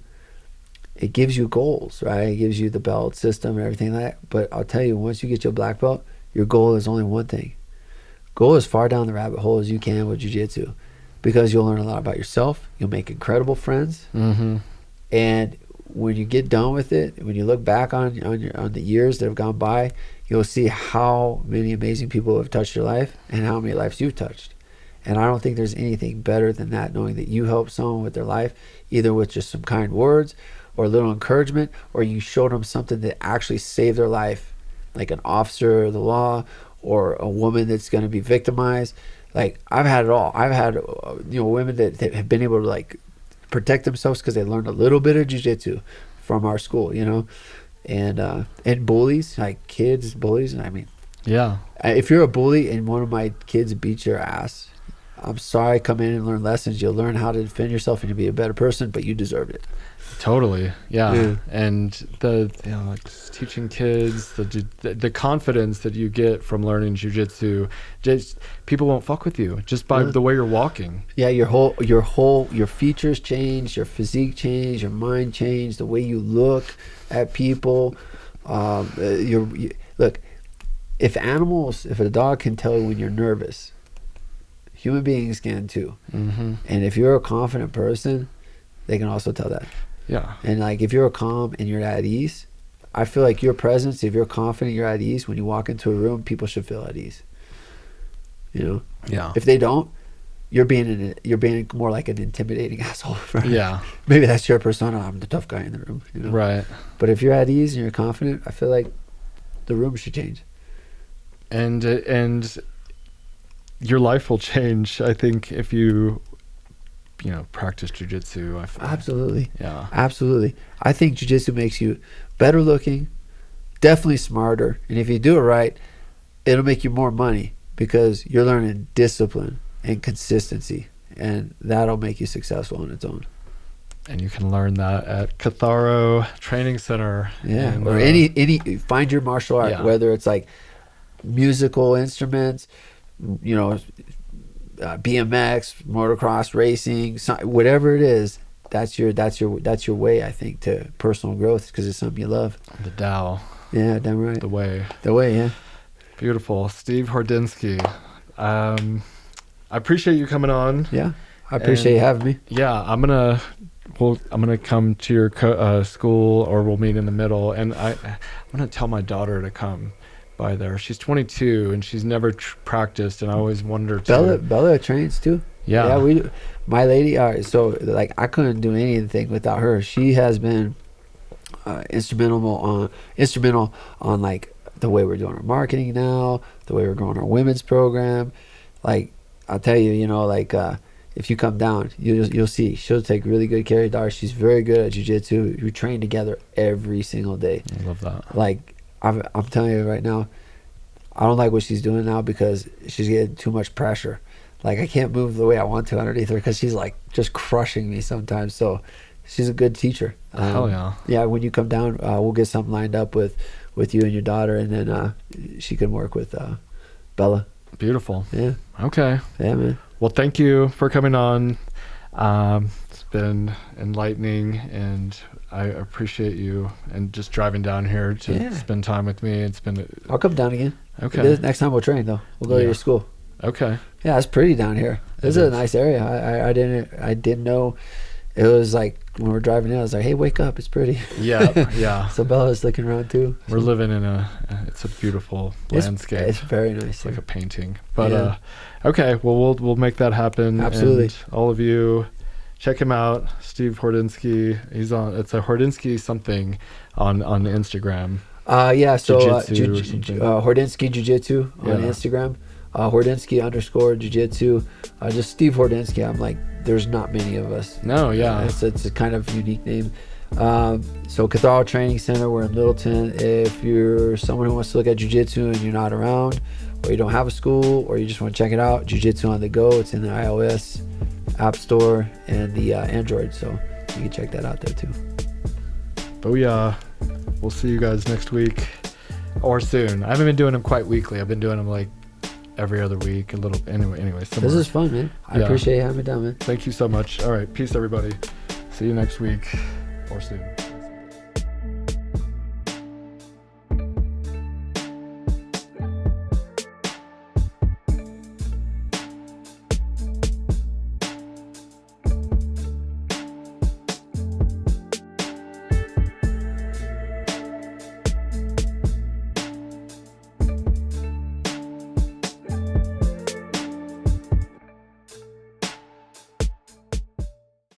it gives you goals, right? It gives you the belt system and everything like that. But I'll tell you, once you get your black belt, your goal is only one thing. Go as far down the rabbit hole as you can with jiu-jitsu, because you'll learn a lot about yourself. You'll make incredible friends. Mm-hmm. And when you get done with it, when you look back on the years that have gone by, you'll see how many amazing people have touched your life and how many lives you've touched. And I don't think there's anything better than that, knowing that you helped someone with their life, either with just some kind words or a little encouragement, or you showed them something that actually saved their life, like an officer of the law or a woman that's going to be victimized. Like, I've had it all. I've had women that have been able to like protect themselves because they learned a little bit of jiu-jitsu from our school, and bullies, like kids bullies. I mean, yeah, if you're a bully and one of my kids beats your ass, I'm sorry, come in and learn lessons. You'll learn how to defend yourself and to be a better person, but you deserved it. Totally. Yeah. And like teaching kids the confidence that you get from learning jiu-jitsu, just people won't fuck with you just by the way you're walking. Yeah. Your features change, your physique change, your mind change, the way you look at people. Look, if a dog can tell when you're nervous, human beings can too. Mm-hmm. And if you're a confident person, they can also tell that. Yeah. And like, if you're calm and you're at ease, I feel like your presence, if you're confident, you're at ease, when you walk into a room, people should feel at ease. Yeah. If they don't, you're being more like an intimidating asshole. Right? Yeah. Maybe that's your persona. I'm the tough guy in the room. Right. But if you're at ease and you're confident, I feel like the room should change. And your life will change, I think, if you practice jiu-jitsu. Absolutely. Yeah. Absolutely. I think jiu-jitsu makes you better looking, definitely smarter, and if you do it right, it'll make you more money, because you're learning discipline and consistency, and that'll make you successful on its own. And you can learn that at Catharo Training Center. Yeah. And, or any find your martial art, whether it's like musical instruments, you know, BMX, motocross racing, whatever it is. That's your way, I think, to personal growth, because it's something you love. The Tao. Yeah, damn right. The way. The way, yeah. Beautiful. Steve Hordinski. I appreciate you coming on. Yeah, I appreciate you having me. Yeah, I'm gonna come to your school, or we'll meet in the middle, and I'm gonna tell my daughter to come by there. She's 22 and she's never practiced, and I always wonder too. Bella trains too. Yeah, my lady. So like, I couldn't do anything without her. She has been instrumental on like the way we're doing our marketing now, the way we're growing our women's program. Like, I'll tell you, you know, like if you come down, you'll see she'll take really good care of your daughter. She's very good at jiu-jitsu. We train together every single day. I love that. Like, I'm telling you right now, I don't like what she's doing now because she's getting too much pressure. Like, I can't move the way I want to underneath her because she's like just crushing me sometimes. So she's a good teacher. Hell yeah. Yeah, when you come down, we'll get something lined up with you and your daughter, and then she can work with Bella. Beautiful. Yeah. Okay. Yeah, man. Well, thank you for coming on. It's been enlightening, and I appreciate you and just driving down here to spend time with me. I'll come down again. Okay. Next time we'll train though. We'll go to your school. Okay. Yeah, it's pretty down here. This is a nice area. I didn't know. It was like when we're driving in, I was like, hey, wake up, it's pretty. Yeah, yeah. So Bella's looking around too. We're living in it's a beautiful landscape. It's very nice. It's like a painting. But okay, well we'll make that happen. Absolutely. And all of you, check him out, Steve Hordinski. It's a Hordinski something on Instagram. Yeah, so Jiu-jitsu Hordinski Jiu-Jitsu on Instagram. Hordinski _ Jiu-Jitsu. Just Steve Hordinski. I'm like, there's not many of us. No, yeah. It's a kind of unique name. So Catharo Training Center, we're in Littleton. If you're someone who wants to look at Jiu-Jitsu and you're not around, or you don't have a school, or you just want to check it out, Jiu-Jitsu on the Go. It's in the iOS App Store and the Android, so you can check that out there too. Booyah. We'll see you guys next week or soon. I haven't been doing them quite weekly. I've been doing them like every other week, a little. Anyway. This is fun, man. I appreciate you having me down, man. Thank you so much. All right. Peace, everybody. See you next week or soon.